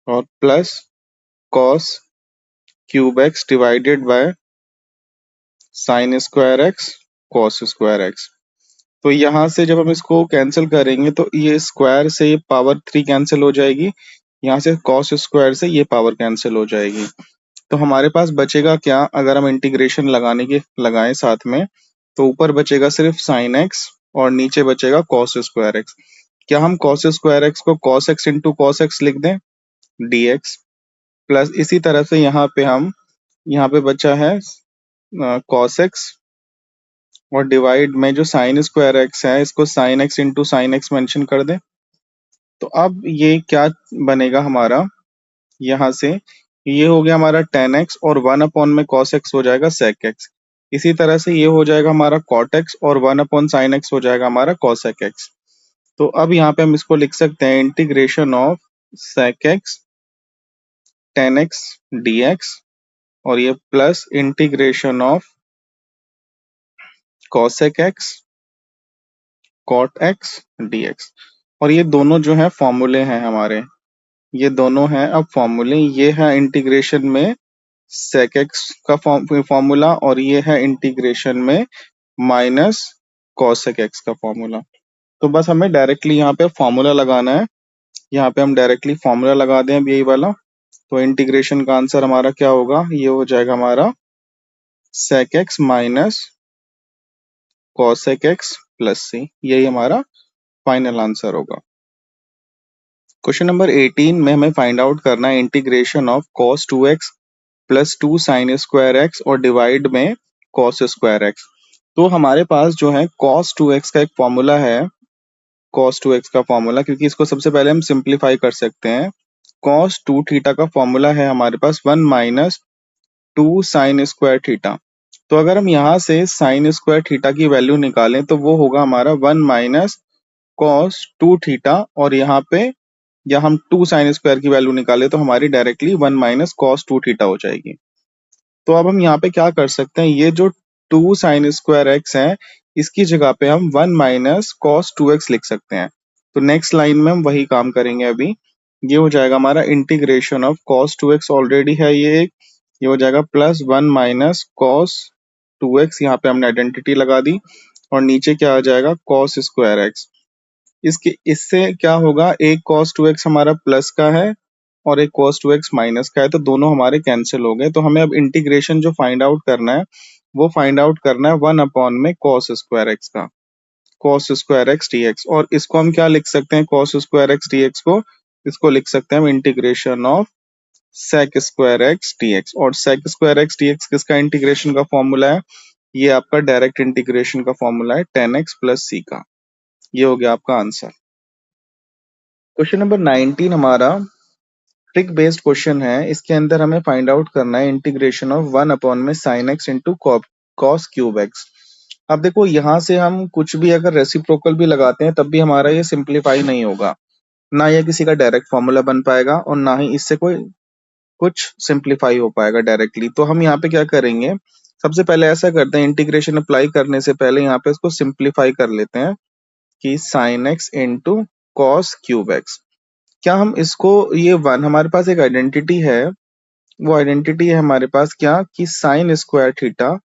Speaker 1: और plus cos cube x divided by sign square x cos square x. तो यहाँ से जब हम इसको कैंसिल करेंगे तो ये स्क्वायर से ये पावर 3 कैंसिल हो जाएगी, यहाँ से कॉस स्क्वायर से ये पावर कैंसिल हो जाएगी। तो हमारे पास बचेगा क्या, अगर हम इंटीग्रेशन लगाएं साथ में, तो ऊपर बचेगा सिर्फ साइन एक्स और नीचे बचेगा कॉस स्क्वायर एक्स। क्या हम कॉस स्क्वायर एक्स को cos x into cos x लिख दें, dx प्लस इसी तरह से यहाँ पे बचा है कॉस एक्स और डिवाइड में जो साइन स्क्वायर एक्स है इसको sine x into sine x mention कर दें। तो अब ये क्या बनेगा हमारा, यहाँ से
Speaker 2: ये हो गया हमारा tan x और 1 अपॉन में cos x हो जाएगा sec x। इसी तरह से ये हो जाएगा हमारा cot x और 1 अपॉन sin x हो जाएगा हमारा cosec x। तो अब यहाँ पे हम इसको लिख सकते हैं integration of sec x tan x dx और ये plus integration of cosec x cot x dx। और ये दोनों जो है फॉर्मूले हैं हमारे, ये दोनों हैं अब फॉर्मूले। ये है इंटीग्रेशन में sec x का फॉर्मूला और ये है इंटीग्रेशन में माइनस cosec x का फॉर्मूला। तो बस हमें डायरेक्टली यहाँ पे फॉर्मूला लगाना है। यहाँ पे हम डायरेक्टली फॉर्मूला लगा दें अब यही वाला। तो इंटीग्रेशन का आंसर हमारा क्या होगा, ये हो जाएगा हमारा sec x minus cosec x plus c। यही हमारा फाइनल आंसर होगा। क्वेश्चन नंबर 18 में हमें फाइंड आउट करना है integration of cos 2x plus 2 sin square x और डिवाइड में cos स्क्वायर x। तो हमारे पास जो है cos 2x का एक फॉर्मूला है, cos 2x का फॉर्मूला, क्योंकि इसको सबसे पहले हम सिंप्लीफाई कर सकते हैं। cos 2 थीटा का फॉर्मूला है हमारे पास 1 माइनस 2 sin स्क्वायर थीटा। तो अगर हम यहाँ से sin स्क्वायर थीटा की वैल्यू निकालें तो वो होगा हमारा 1 माइनस cos 2 थीटा, और यहाँ पे या हम 2 sin स्क्वायर की वैल्यू निकाले तो हमारी डायरेक्टली 1 माइनस cos 2 थीटा हो जाएगी। तो अब हम यहाँ पे क्या कर सकते हैं, ये जो 2 sin स्क्वायर x है इसकी जगह पे हम 1 माइनस cos 2x लिख सकते हैं। तो नेक्स्ट लाइन में हम वही काम करेंगे अभी। ये हो जाएगा हमारा integration of cos 2x already है ये एक, ये हो जाएगा प्लस 1 माइनस cos 2x, यहाँ पे हमने आइडेंटिटी लगा दी, और नीचे क्या आ जाएगा cos स्क्वायर x। इसके इससे क्या होगा, एक cos 2x हमारा प्लस का है और एक cos 2x माइनस का है, तो दोनों हमारे कैंसिल हो गए। तो हमें अब इंटीग्रेशन जो फाइंड आउट करना है वो फाइंड आउट करना है 1 अपॉन में cos स्क्वायर x का, cos स्क्वायर x dx। और इसको हम क्या लिख सकते हैं, cos स्क्वायर x dx को, इसको लिख सकते हैं हम integration of sec square x dx। और sec स्क्वायर x dx किसका इंटीग्रेशन का फॉर्मूला है, ये आपका डायरेक्ट इंटीग्रेशन का फॉर्मूला है tan x प्लस c का। ये हो गया आपका आंसर। क्वेश्चन नंबर 19 हमारा ट्रिक बेस्ड क्वेश्चन है। इसके अंदर हमें फाइंड आउट करना है इंटीग्रेशन ऑफ 1 अपॉन में sin x into cos cube x। अब देखो यहाँ से हम कुछ भी अगर रेसिप्रोकल भी लगाते हैं तब भी हमारा ये सिंप्लीफाई नहीं होगा, ना ये किसी का डायरेक्ट फॉर्मूला बन पाएगा और ना ही इससे कोई कुछ सिंप्लीफाई हो पाएगा डायरेक्टली। तो हम यहाँ पे क्या करेंगे, सबसे पहले ऐसा करते हैं, इंटीग्रेशन अप्लाई करने से पहले यहाँ पे इसको सिंप्लीफाई कर लेते हैं कि sin x into cos cube x। क्या हम इसको, ये 1 हमारे पास एक आइडेंटिटी है, वो आइडेंटिटी है हमारे पास क्या कि sin square theta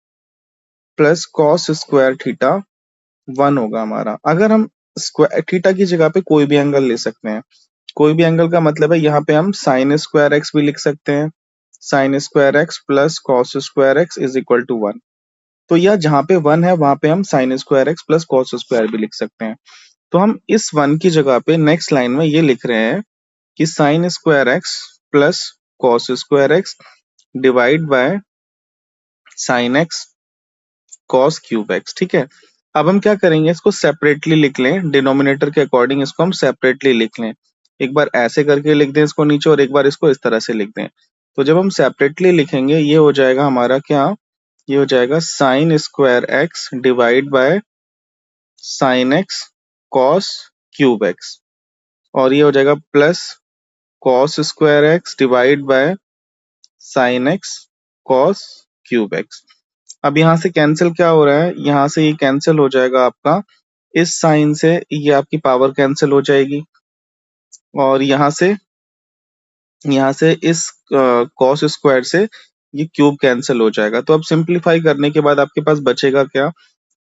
Speaker 2: plus cos square theta 1 होगा हमारा। अगर हम स्क्वायर थीटा की जगह पे कोई भी एंगल ले सकते हैं, कोई भी एंगल का मतलब है यहाँ पे हम sin स्क्वायर x भी लिख सकते हैं, sin square x plus cos square x is equal to 1। तो यह जहाँ पे 1 है वहां पे हम sin square x plus cos square भी लिख सकते हैं। तो हम इस 1 की जगह पे नेक्स्ट लाइन में ये लिख रहे हैं कि sin square x plus cos square x divide bye sin x cos cube x। ठीक है, अब हम क्या करेंगे, इसको सेपरेटली लिख लें, डिनोमिनेटर के अकॉर्डिंग इसको हम सेपरेटली लिख लें। एक बार ऐसे करके लिख दें इसको नीचे और एक बार इसको इस तरह से लिख दें। तो जब हम सेपरेटली लिखेंगे ये हो जाएगा हमारा क्या, ये हो जाएगा sin square x divide bye sin x cos cube x, और ये हो जाएगा plus cos square x divide bye sin x cos cube x। अब यहाँ से कैंसिल क्या हो रहा है, यहाँ से ये कैंसिल हो जाएगा आपका, इस साइन से ये आपकी पावर कैंसिल हो जाएगी, और यहाँ से इस cos स्क्वायर से ये क्यूब कैंसिल हो जाएगा। तो अब सिंप्लीफाई करने के बाद आपके पास बचेगा क्या,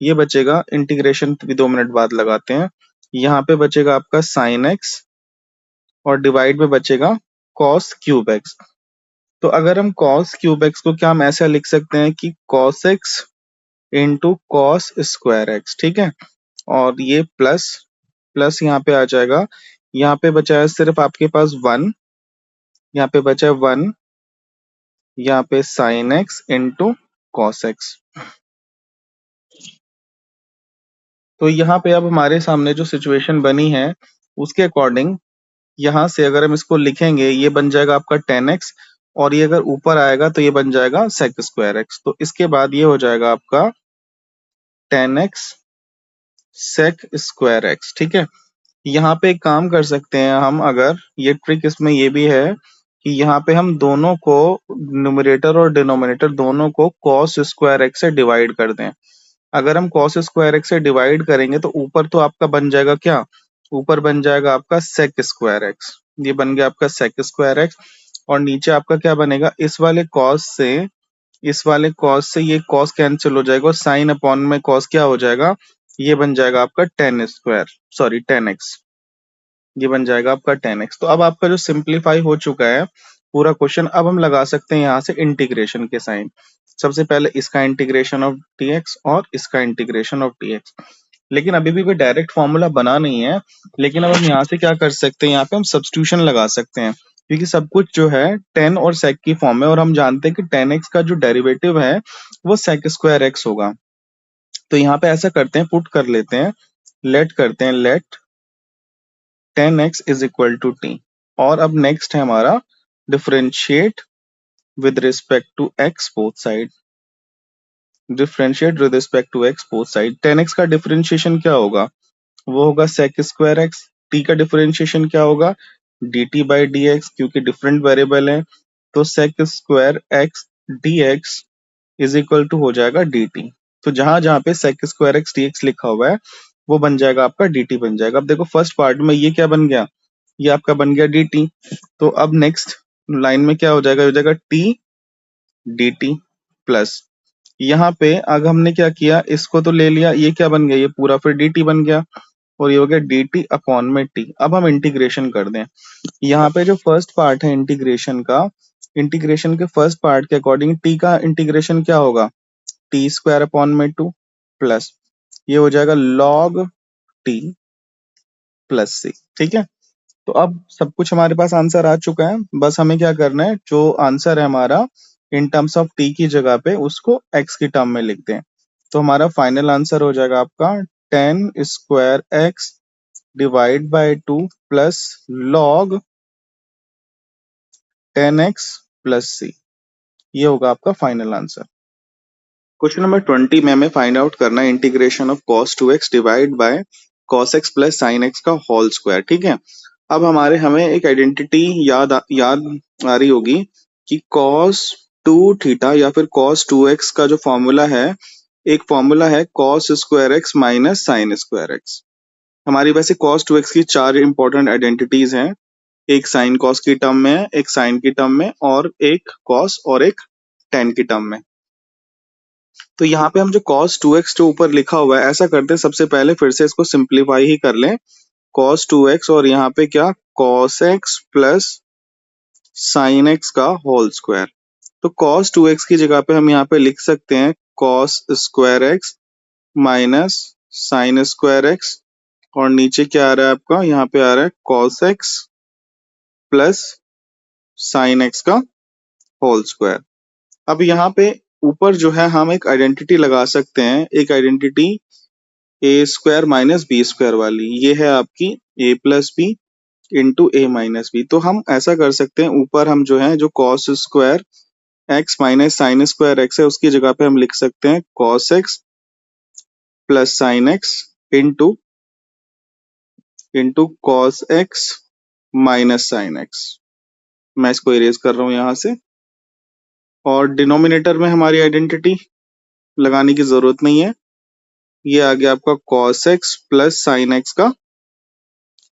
Speaker 2: ये बचेगा, इंटीग्रेशन भी 2 मिनट बाद लगाते हैं, यहाँ पे बचेगा आपका sin x और डिवाइड में बचेगा cos क्यूब x। तो अगर हम cos क्यूब x को क्या हम ऐसा लिख सकते हैं कि cos x into cos square x। ठीक है, और ये प्लस प्लस यहाँ पे आ जाएगा, यहाँ पे बचा है सिर्फ आपके पास 1, यहाँ पे बचा है 1, यहाँ पे sin x into cos x। तो यहाँ पे अब हमारे सामने जो सिचुएशन बनी है उसके अकॉर्डिंग यहाँ से अगर हम इसको लिखेंगे ये बन जाएगा आपका tan x, और ये अगर ऊपर आएगा तो ये बन जाएगा sec स्क्वायर एक्स। तो इसके बाद ये हो जाएगा आपका tan x sec square x. ठीक है, यहाँ पे एक काम कर सकते हैं हम, अगर ये ट्रिक इसमें ये भी है कि यहाँ पे हम दोनों को, न्यूमरेटर और डिनोमिनेटर दोनों को cos स्क्वायर एक्स से डिवाइड कर दें। अगर हम cos स्क्वायर एक्स से डिवाइड करेंगे तो ऊपर तो आपका बन जाएगा क्या, ऊपर बन जाएगा आपका sec स्क्वायर एक्स, ये बन गया आपका sec स्क्वायर एक्स। और नीचे आपका क्या बनेगा, इस वाले cos से ये cos कैंसिल हो जाएगा और साइन अपॉन में cos क्या हो जाएगा, ये बन जाएगा आपका tan x, ये बन जाएगा आपका tan x। तो अब आपका जो सिंप्लीफाई हो चुका है पूरा क्वेश्चन, अब हम लगा सकते हैं यहाँ से इंटीग्रेशन के साइन। सबसे पहले इसका इंटीग्रेशन ऑफ dx और इसका इंटीग्रेशन ऑफ dx। लेकिन अभी भी कोई डायरेक्ट फॉर्मूला बना नहीं है, लेकिन अब हम यहाँ से क्या कर सकते हैं, यहाँ पे हम सब्स्टिट्यूशन लगा सकते हैं, क्योंकि सब कुछ जो है tan और sec की फॉर्म में, और हम जानते हैं कि tan x का जो डेरिवेटिव है वो sec स्क्वायर x होगा। तो यहाँ पे ऐसा करते हैं, पुट कर लेते हैं, let tan x is equal to t। और अब नेक्स्ट है हमारा differentiate with respect to x both side, differentiate with respect to x both side. tan x का डिफरेंशिएशन क्या होगा, वो होगा sec स्क्वायर x। t का डिफरेंशिएशन क्या होगा, dt बाई dx, क्योंकि डिफरेंट वेरिएबल है तो sec square x dx is equal to हो जाएगा dt। तो जहां जहां पे sec स्क्वायर x dx लिखा हुआ है वो बन जाएगा आपका dt बन जाएगा। अब देखो फर्स्ट पार्ट में ये क्या बन गया, ये आपका बन गया dt। तो अब नेक्स्ट लाइन में क्या हो जाएगा t dt प्लस, यहाँ पे अगर हमने क्या किया, इसको तो ले लिया, ये क्या बन गया, ये पूरा फिर dt बन गया, और ये हो गया dt अपॉन में t। अब हम इंटीग्रेशन कर दें, यहाँ पे जो फर्स्ट पार्ट है इंटीग्रेशन का, इंटीग्रेशन के फर्स्ट पार्ट के अकॉर्डिंग t का इंटीग्रेशन क्या होगा, टी स्क्वायर अपॉन में 2 प्लस ये हो जाएगा log t प्लस सी। ठीक है, तो अब सब कुछ हमारे पास आंसर आ चुका है, बस हमें क्या करना है, जो आंसर है हमारा इन टर्म्स ऑफ t की जगह पे उसको x की टर्म में लिख दें। तो हमारा फाइनल आंसर हो जाएगा आपका tan square x divide by 2 plus log tan x plus सी, ये होगा आपका फाइनल आंसर। क्वेश्चन नंबर 20 में हमें फाइंड आउट करना है integration of cos 2x divide by cos x plus sin x का होल स्क्वायर। ठीक है, अब हमें एक आइडेंटिटी याद आ रही होगी कि cos 2 थीटा या फिर cos 2x का जो फॉर्मूला है, एक फॉर्मूला है cos square x minus sin square x। हमारी वैसे cos 2x की चार इंपॉर्टेंट आइडेंटिटीज हैं, एक sin cos की टर्म में है, एक sin की टर्म में, और एक cos और एक tan की टर्म में। तो यहाँ पे हम जो cos 2x जो ऊपर लिखा हुआ है, ऐसा करते हैं सबसे पहले फिर से इसको सिंप्लीफाई ही कर लें, cos 2x और यहाँ पे क्या cos x plus sin x का होल स्क्वायर। तो cos 2x की जगह पे हम यहाँ पे लिख सकते हैं cos square x minus sin square x, और नीचे क्या आ रहा है आपका, यहाँ पे आ रहा है cos x plus sin x का होल स्क्वायर। अब यहाँ पे ऊपर जो है हम एक आइडेंटिटी लगा सकते हैं, एक आइडेंटिटी ए स्क्वायर माइनस बी स्क्वायर वाली, ये है आपकी ए प्लस बी इंटू ए माइनस बी। तो हम ऐसा कर सकते हैं, ऊपर हम जो है जो cos square x minus sign square x है उसकी जगह पे हम लिख सकते हैं cos x plus sine x into into cos x minus sine x. मैं इसको इरेज कर रहा हूं यहां से, और डिनोमिनेटर में हमारी आइडेंटिटी लगाने की जरूरत नहीं है, ये आ गया आपका cos x plus sign x का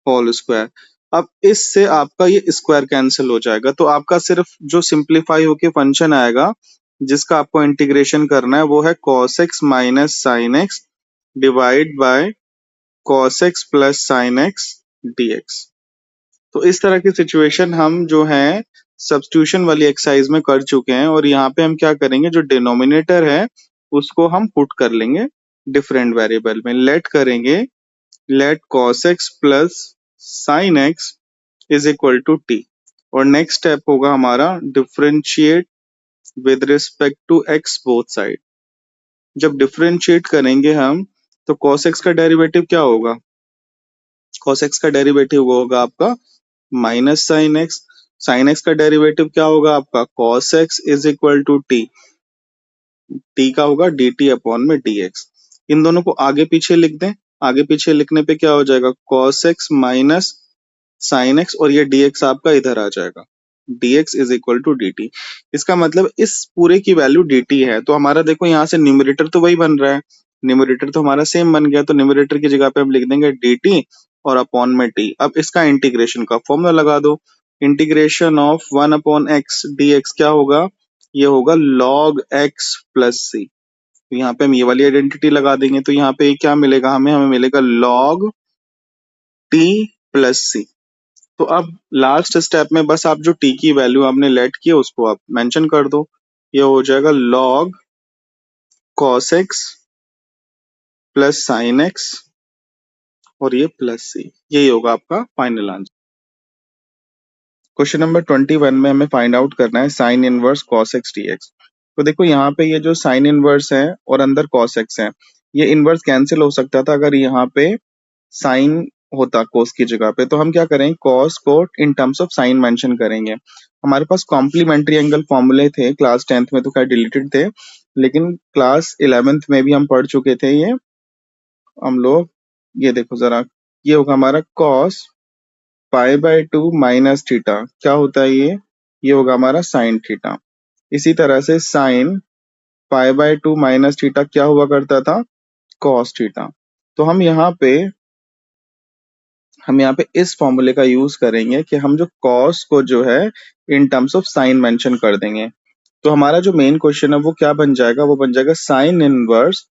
Speaker 2: होल स्क्वायर। अब इससे आपका ये स्क्वायर कैंसिल हो जाएगा, तो आपका सिर्फ जो सिंप्लीफाई होके फंक्शन आएगा जिसका आपको इंटीग्रेशन करना है वो है cos x minus sine x divide by cos x plus sine x dx। तो इस तरह की सिचुएशन हम जो है सब्स्टिट्यूशन वाली एक्सरसाइज में कर चुके हैं, और यहाँ पे हम क्या करेंगे, जो डिनोमिनेटर है उसको हम पुट कर लेंगे डिफरेंट वेरिएबल में, let cos x plus sine x is equal to t। और नेक्स्ट स्टेप होगा हमारा differentiate with respect to x both side. जब डिफरेंशिएट करेंगे हम तो cos x का डेरिवेटिव क्या होगा, cos x का डेरिवेटिव वो होगा आपका minus sine x sine x का डेरिवेटिव क्या होगा आपका, cos x is equal to t, t का होगा डी टी अपॉन में डी एक्स। इन दोनों को आगे पीछे लिख दें, आगे पीछे लिखने पे क्या हो जाएगा, cos x minus sine x, और ये dx आपका इधर आ जाएगा, dx is equal to dt। इसका मतलब इस पूरे की वैल्यू dt है, तो हमारा देखो यहाँ से न्यूमरेटर तो वही बन रहा है, न्यूमरेटर तो हमारा सेम बन गया, तो न्यूमरेटर की जगह पे हम लिख देंगे dt और अपॉन में t। अब इसका इंटीग्रेशन का फॉर्मूला लगा दो, integration of 1 upon x dx क्या होगा, ये होगा log x प्लस सी। तो यहाँ पे हम ये वाली आइडेंटिटी लगा देंगे, तो यहाँ पे क्या मिलेगा हमें, हमें मिलेगा log t प्लस सी। तो अब लास्ट स्टेप में बस आप जो t की वैल्यू आपने लेट की है उसको आप मेंशन कर दो, ये हो जाएगा log cos x plus sin x और ये प्लस सी, यही होगा आपका फाइनल आंसर। क्वेश्चन नंबर 21 में हमें फाइंड आउट करना है sine inverse cos x dx। तो देखो यहाँ पे ये जो साइन इनवर्स है और अंदर cos x है, ये इनवर्स कैंसिल हो सकता था अगर यहाँ पे साइन होता कोस की जगह पे, तो हम क्या करें, कॉस को in terms of sine mention करेंगे। हमारे पास कॉम्प्लीमेंट्री एंगल फॉर्मूले थे क्लास 10th में, तो खैर डिलीटेड थे, लेकिन क्लास 11th में भी हम पढ़ चुके थे ये हम लोग। ये देखो जरा, ये होगा हमारा cos pi by 2 minus theta, क्या होता है ये होगा हमारा साइन थीटा। इसी तरह से sine pi by 2 minus theta क्या हुआ करता था, कॉस थीटा। तो हम यहाँ पे इस फॉर्मूले का यूज करेंगे कि हम जो कॉस को जो है in terms of sine mention कर देंगे। तो हमारा जो मेन क्वेश्चन है वो क्या बन जाएगा, वो बन जाएगा साइन इनवर्स,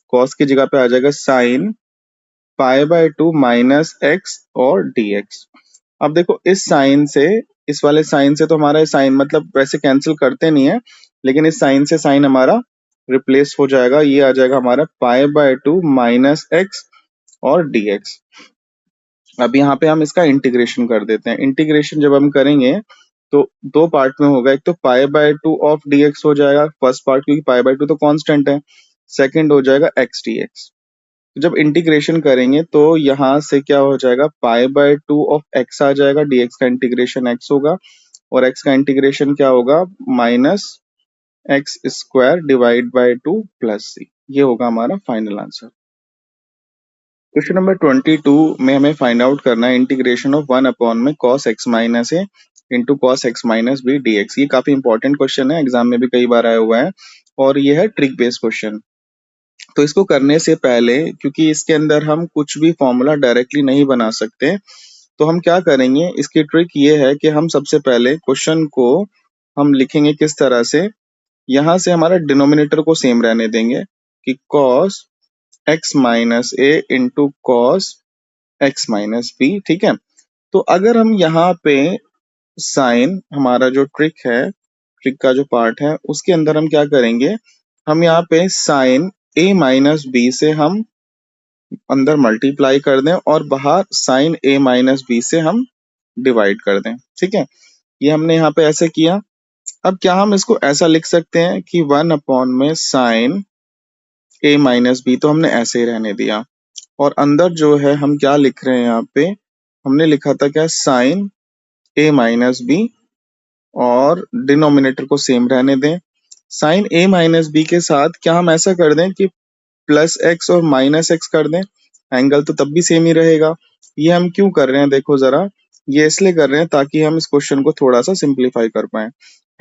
Speaker 2: कॉस की जगह पे आ जाएगा sine pi by 2 minus x और dx। अब देखो इस साइन से, इस वाले साइन से तो हमारा साइन मतलब वैसे कैंसिल करते नहीं है, लेकिन इस साइन से साइन हमारा रिप्लेस हो जाएगा, ये आ जाएगा हमारा पाई बाय 2 माइनस एक्स और dx। अब यहाँ पे हम इसका इंटीग्रेशन कर देते हैं। इंटीग्रेशन जब हम करेंगे तो दो पार्ट में होगा, एक तो पाई बाय 2 ऑफ dx हो जाएगा फर्स्ट पार्ट, क्योंकि पाई बाय 2 तो कांस्टेंट है, सेकंड हो जाएगा x dx। जब इंटीग्रेशन करेंगे तो यहाँ से क्या हो जाएगा, पाई बाय 2 ऑफ x आ जाएगा, dx का इंटीग्रेशन x होगा, और x का इंटीग्रेशन क्या होगा, minus x square divide by 2 plus सी। ये होगा हमारा फाइनल आंसर। क्वेश्चन नंबर 22 में हमें फाइंड आउट करना है इंटीग्रेशन ऑफ 1 अपॉन में cos x minus A into cos x minus B dx। ये काफी इंपॉर्टेंट क्वेश्चन है, एग्जाम में भी कई बार आया हुआ है, और ये है ट्रिक बेस्ड क्वेश्चन। तो इसको करने से पहले, क्योंकि इसके अंदर हम कुछ भी फॉर्मूला डायरेक्टली नहीं बना सकते, तो हम क्या करेंगे, इसकी ट्रिक ये है कि हम सबसे पहले क्वेश्चन को हम लिखेंगे किस तरह से, यहाँ से हमारा डिनोमिनेटर को सेम रहने देंगे कि cos x minus A into cos x minus B, ठीक है। तो अगर हम यहाँ पे साइन, हमारा जो ट्रिक है, ट्रिक का जो पार्ट है उसके अंदर हम क्या करेंगे, हम यहाँ पे साइन a माइनस बी से हम अंदर मल्टीप्लाई कर दें और बाहर साइन a माइनस बी से हम डिवाइड कर दें, ठीक है। ये हमने यहाँ पे ऐसे किया। अब क्या हम इसको ऐसा लिख सकते हैं कि 1 अपॉन में साइन a माइनस बी, तो हमने ऐसे ही रहने दिया, और अंदर जो है हम क्या लिख रहे हैं, यहाँ पे हमने लिखा था क्या, साइन a माइनस बी, और डिनोमिनेटर को सेम रहने दें। साइन a माइनस बी के साथ क्या हम ऐसा कर दें कि प्लस एक्स और माइनस एक्स कर दें, एंगल तो तब भी सेम ही रहेगा। ये हम क्यों कर रहे हैं, देखो जरा, ये इसलिए कर रहे हैं ताकि हम इस क्वेश्चन को थोड़ा सा सिंप्लीफाई कर पाए।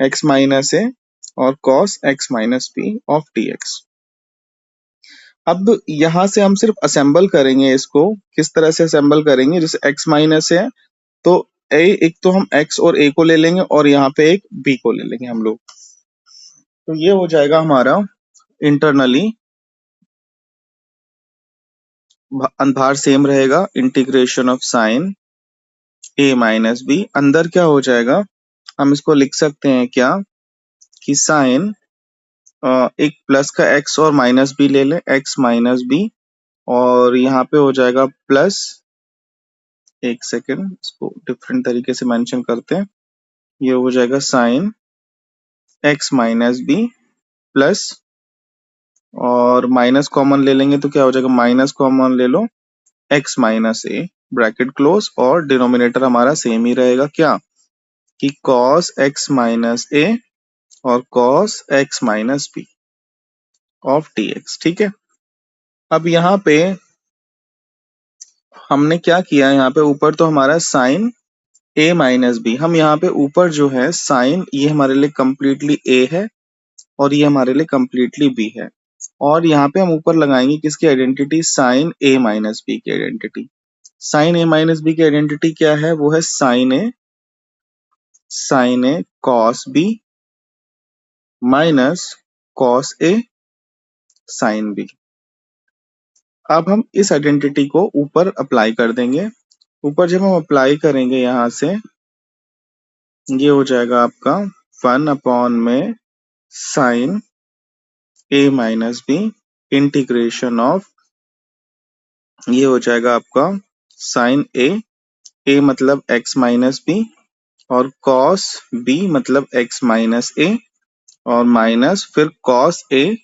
Speaker 2: x माइनस ए और cos x minus b of dx। अब यहाँ से हम सिर्फ असेंबल करेंगे इसको, किस तरह से असेंबल करेंगे, जैसे x माइनस है तो एक तो हम x और a को ले लेंगे और यहाँ पे एक b को ले लेंगे हम लोग। तो ये हो जाएगा हमारा इंटरनली, भार सेम रहेगा, integration of sine a minus b, अंदर क्या हो जाएगा, हम इसको लिख सकते हैं क्या कि साइन एक प्लस का x और माइनस b ले लें, x माइनस b, और यहाँ पे हो जाएगा प्लस, एक सेकेंड इसको डिफरेंट तरीके से मेंशन करते हैं, ये हो जाएगा sine x minus b plus, और माइनस कॉमन ले लेंगे तो क्या हो जाएगा, माइनस कॉमन ले लो, x minus a bracket close, और डिनोमिनेटर हमारा सेम ही रहेगा क्या, कि cos x माइनस a और cos x minus b of dx। ठीक है, अब यहाँ पे हमने क्या किया, यहाँ पे ऊपर तो हमारा साइन a माइनस बी, हम यहाँ पे ऊपर जो है साइन, ये हमारे लिए कंप्लीटली a है और ये हमारे लिए कंप्लीटली b है, और यहाँ पे हम ऊपर लगाएंगे किसकी identity, sine a minus B की identity. Sine a minus B की आइडेंटिटी क्या है, वो है sine A cos B minus cos A sine B. अब हम इस आइडेंटिटी को ऊपर अप्लाई कर देंगे। ऊपर जब हम अप्लाई करेंगे यहाँ से, ये हो जाएगा आपका 1 में sine A minus B integration of, ये हो जाएगा आपका साइन ए मतलब x माइनस बी और कॉस बी मतलब x माइनस ए, और माइनस फिर cos A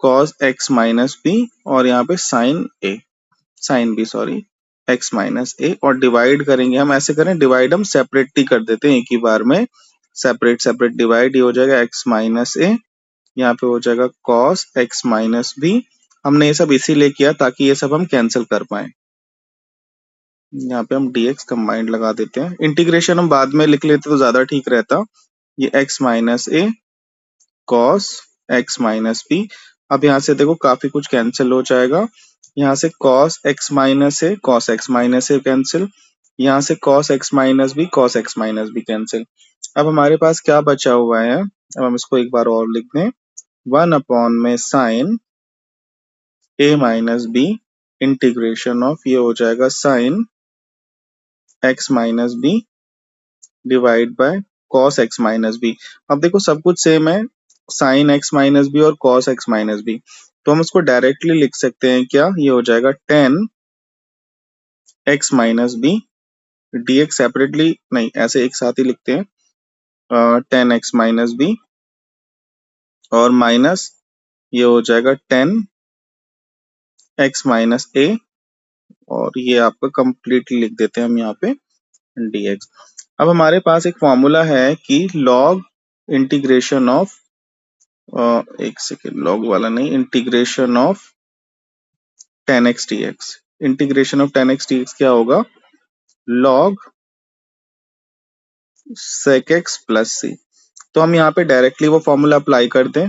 Speaker 2: cos x minus B, और यहाँ पे sine B sorry x minus ए, और डिवाइड करेंगे हम, ऐसे करें डिवाइड हम सेपरेटली कर देते हैं एक ही बार में, सेपरेट सेपरेट डिवाइड, ये हो जाएगा x माइनस ए, यहाँ पे हो जाएगा कॉस x माइनस बी। हमने ये सब इसीलिए किया ताकि ये सब हम कैंसिल कर पाए। यहाँ पे हम dx कंबाइंड लगा देते हैं, इंटीग्रेशन हम बाद में लिख लेते तो ज्यादा ठीक रहता। ये x माइनस ए कॉस x माइनस बी, अब यहाँ से देखो काफी कुछ कैंसिल हो जाएगा, यहाँ से cos x minus a cos x minus a cancel, यहाँ से cos x minus b cos x minus b cancel. अब हमारे पास क्या बचा हुआ है, अब हम इसको एक बार और लिख दें, 1 में sine a minus B integration of, ये हो जाएगा sine x minus b divide by cos x minus b. अब देखो सब कुछ सेम है, साइन x माइनस बी और cos x माइनस बी, तो हम उसको डायरेक्टली लिख सकते हैं क्या, ये हो जाएगा 10 x minus B dx, separately नहीं ऐसे एक साथ ही लिखते हैं, 10 x माइनस बी और माइनस ये हो जाएगा 10 x माइनस ए, और ये आपका कंप्लीटली लिख देते हैं हम यहाँ पे dx। अब हमारे पास एक फॉर्मूला है कि log इंटीग्रेशन ऑफ, एक सेकेंड, लॉग वाला नहीं, integration of 10x dx, integration of 10x dx क्या होगा, log sec x plus c। तो हम यहाँ पे डायरेक्टली वो फॉर्मूला अप्लाई कर दें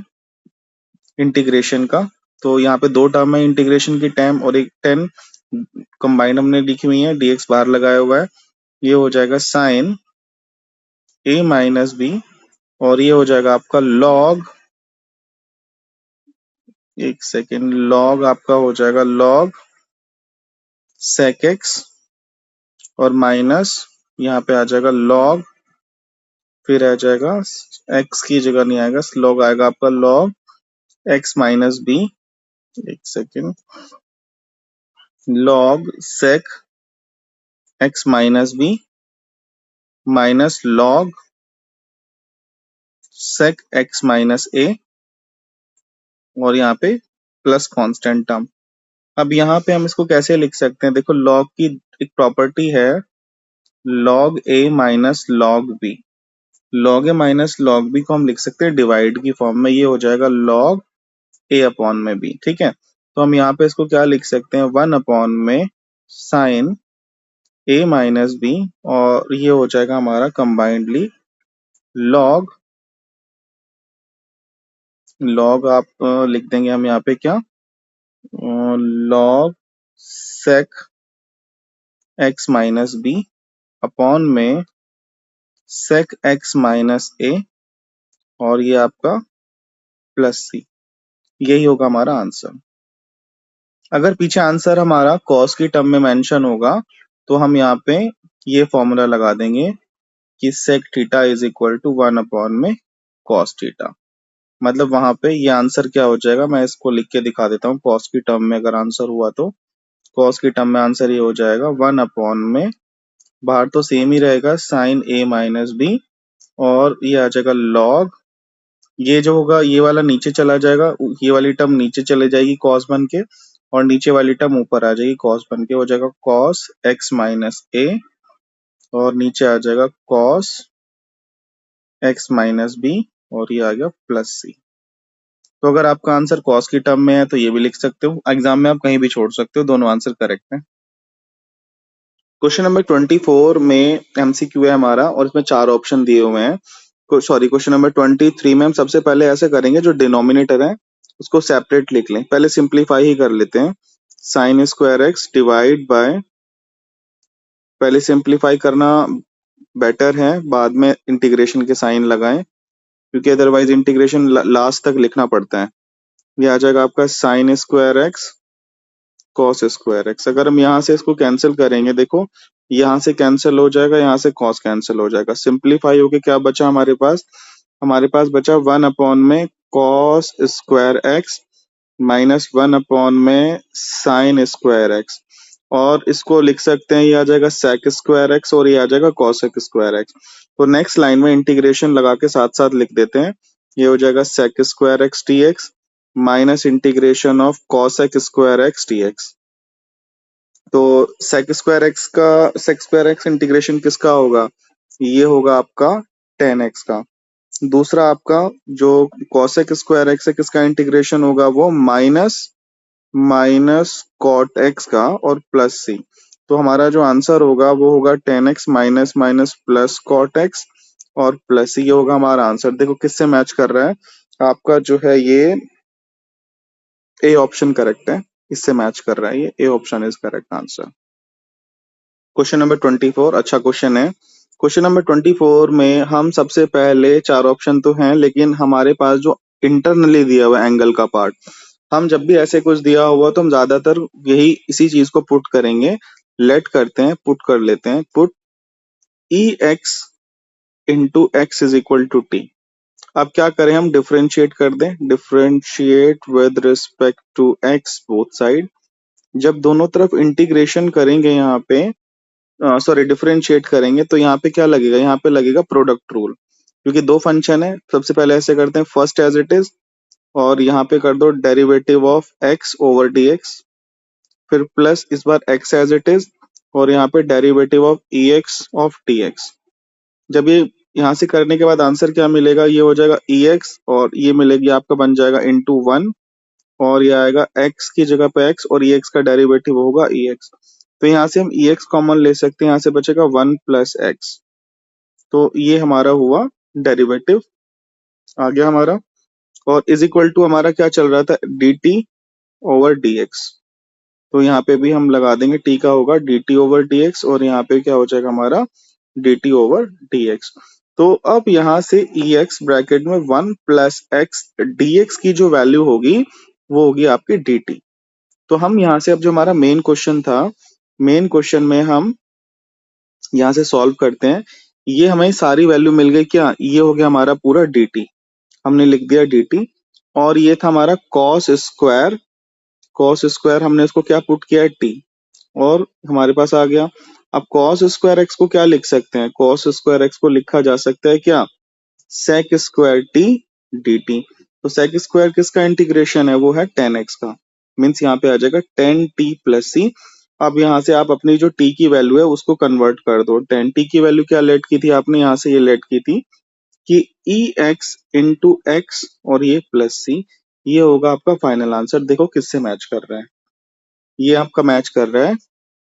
Speaker 2: इंटीग्रेशन का, तो यहाँ पे दो टर्म है इंटीग्रेशन की टर्म और एक 10 कंबाइंड हमने लिखी हुई है, dx बाहर लगाया हुआ है, ये हो जाएगा साइन a माइनस बी, और ये हो जाएगा आपका log, एक सेकेंड, log आपका हो जाएगा log sec x, और माइनस यहाँ पे आ जाएगा log, फिर आ जाएगा x की जगह नहीं आएगा, log आएगा आपका log x माइनस बी, एक second, log sec x minus B minus log sec x minus ए, और यहाँ पे प्लस कांस्टेंट टर्म। अब यहाँ पे हम इसको कैसे लिख सकते हैं, देखो log की एक प्रॉपर्टी है log a minus log b, log a minus log b को हम लिख सकते हैं डिवाइड की फॉर्म में, ये हो जाएगा log a अपॉन में b। ठीक है, तो हम यहाँ पे इसको क्या लिख सकते हैं, 1 में साइन a माइनस बी, और ये हो जाएगा हमारा कंबाइंडली log आप लिख देंगे हम यहाँ पे क्या, log sec x minus b upon में sec x माइनस ए, और ये आपका प्लस सी, यही होगा हमारा आंसर। अगर पीछे आंसर हमारा cos की टर्म में मेंशन होगा तो हम यहाँ पे ये फॉर्मूला लगा देंगे कि sec थीटा इज इक्वल टू 1 में cos थीटा, मतलब वहां पे ये आंसर क्या हो जाएगा, मैं इसको लिख के दिखा देता हूँ, cos की टर्म में अगर आंसर हुआ तो cos की टर्म में आंसर ये हो जाएगा 1 में, बाहर तो सेम ही रहेगा साइन a माइनस बी, और ये आ जाएगा log, ये जो होगा ये वाला नीचे चला जाएगा, ये वाली टर्म नीचे चले जाएगी cos बन के, और नीचे वाली टर्म ऊपर आ जाएगी cos बन के, हो जाएगा cos x माइनस ए, और नीचे आ जाएगा cos x माइनस बी और ये आ गया प्लस सी। तो अगर आपका आंसर कॉस की टर्म में है तो ये भी लिख सकते हो, एग्जाम में आप कहीं भी छोड़ सकते हो, दोनों आंसर करेक्ट है। क्वेश्चन नंबर 24 में एमसीक्यू है हमारा और इसमें 4 ऑप्शन दिए हुए हैं। सॉरी, क्वेश्चन नंबर 23 में हम सबसे पहले ऐसे करेंगे, जो डिनोमिनेटर है उसको सेपरेट लिख लें, पहले सिंप्लीफाई ही कर लेते हैं। Sine square x divide by, पहले सिंप्लीफाई करना बेटर है, बाद में इंटीग्रेशन के साइन लगाएं, क्योंकि अदरवाइज इंटीग्रेशन लास्ट तक लिखना पड़ता है। ये आ जाएगा आपका sign square x cos square x. अगर हम यहाँ से इसको कैंसिल करेंगे, देखो यहाँ से कैंसिल हो जाएगा, यहाँ से कॉस कैंसिल हो जाएगा, सिंप्लीफाई होके क्या बचा हमारे पास? हमारे पास बचा 1 अपॉन में cos square x minus 1 upon में साइन स्क्वायर एक्स, और इसको लिख सकते हैं, ये आ जाएगा सेक स्क्वायर एक्स और ये आ जाएगा कॉसेक स्क्वायर एक्स। तो नेक्स्ट लाइन में इंटीग्रेशन लगा के साथ साथ लिख देते हैं, ये हो जाएगा sec square x d x minus integration of cosec square x d x. तो सेक स्क्वायर एक्स इंटीग्रेशन किसका होगा? ये होगा आपका टेन एक्स का। दूसरा आपका जो कॉसेक स्क्वायर एक्स है, किसका इंटीग्रेशन होगा? वो माइनस कॉट एक्स का और प्लस सी। तो हमारा जो आंसर होगा वो होगा tan x minus minus plus cot x और प्लस सी, ये होगा हमारा आंसर। देखो किससे मैच कर रहा है आपका, जो है ये ए ऑप्शन करेक्ट है, इससे मैच कर रहा है, ये A option is correct answer. Question number 24 अच्छा क्वेश्चन है। क्वेश्चन नंबर 24 में हम सबसे पहले 4 ऑप्शन तो हैं, लेकिन हमारे पास जो इंटरनली दिया हुआ एंगल का पार्ट, हम जब भी ऐसे कुछ दिया हुआ तो हम ज्यादातर यही इसी चीज को पुट करेंगे। लेट करते हैं, पुट कर लेते हैं, put e x into x is equal to t. अब क्या करें, हम डिफ्रेंशिएट कर दें, differentiate with respect to x both side. जब दोनों तरफ इंटीग्रेशन करेंगे, यहाँ पे सॉरी डिफरेंशिएट करेंगे, तो यहाँ पे क्या लगेगा? यहाँ पे लगेगा प्रोडक्ट रूल, क्योंकि दो फंक्शन है। सबसे पहले ऐसे करते हैं, फर्स्ट एज इट इज और यहाँ पे कर दो derivative of x over D x, फिर प्लस इस बार एक्स एज इट इज और यहाँ पे derivative of E x of T x. जब ये यहाँ से करने के बाद आंसर क्या मिलेगा? ये हो जाएगा ई एक्स और ये मिलेगी आपका, बन जाएगा इंटू 1 और ये आएगा एक्स की जगह पे एक्स और ये एक्स का डेरिवेटिव होगा ई एक्स। तो यहाँ से हम ई एक्स कॉमन ले सकते हैं, यहाँ से बचेगा 1 प्लस एक्स। तो ये हमारा हुआ डेरिवेटिव आ गया हमारा, और इज इक्वल टू हमारा क्या चल रहा था? D T over D x. तो यहाँ पे भी हम लगा देंगे, टी का होगा d T over D x और यहाँ पे क्या हो जाएगा हमारा? D T over D x. तो अब यहाँ से ई एक्स ब्रैकेट में 1 प्लस एक्स डी एक्स की जो वैल्यू होगी वो होगी आपकी डी टी। तो हम यहाँ से, अब जो हमारा मेन क्वेश्चन था, मेन क्वेश्चन में हम यहाँ से सॉल्व करते हैं। ये हमें सारी वैल्यू मिल गई क्या? ये हो गया हमारा पूरा dt, हमने लिख दिया dt। और ये था हमारा कॉस स्क्वायर हमने इसको क्या पुट किया है? t, और हमारे पास आ गया। अब कॉस स्क्वायर एक्स को क्या लिख सकते हैं? कॉस स्क्वायर एक्स को लिखा जा सकता है क्या? Sec square t d t. तो सेक स्क्वायर किसका इंटीग्रेशन है? वो है टेन एक्स का, मीन्स यहाँ पे आ जाएगा टेन टी प्लस सी। अब यहाँ से आप अपनी जो टी की वैल्यू है उसको कन्वर्ट कर दो। टेन टी की वैल्यू क्या लेट की थी आपने? यहाँ से ये लेट की थी कि ई एक्स इंटू एक्स और ये प्लस सी, ये होगा आपका फाइनल आंसर। देखो किससे मैच कर रहा है, ये आपका मैच कर रहा है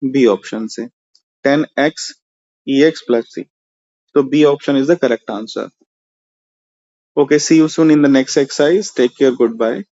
Speaker 2: बी ऑप्शन से, tan x e x plus सी। तो b option is the correct answer. Okay, see you soon in the next exercise. Take care. Goodbye.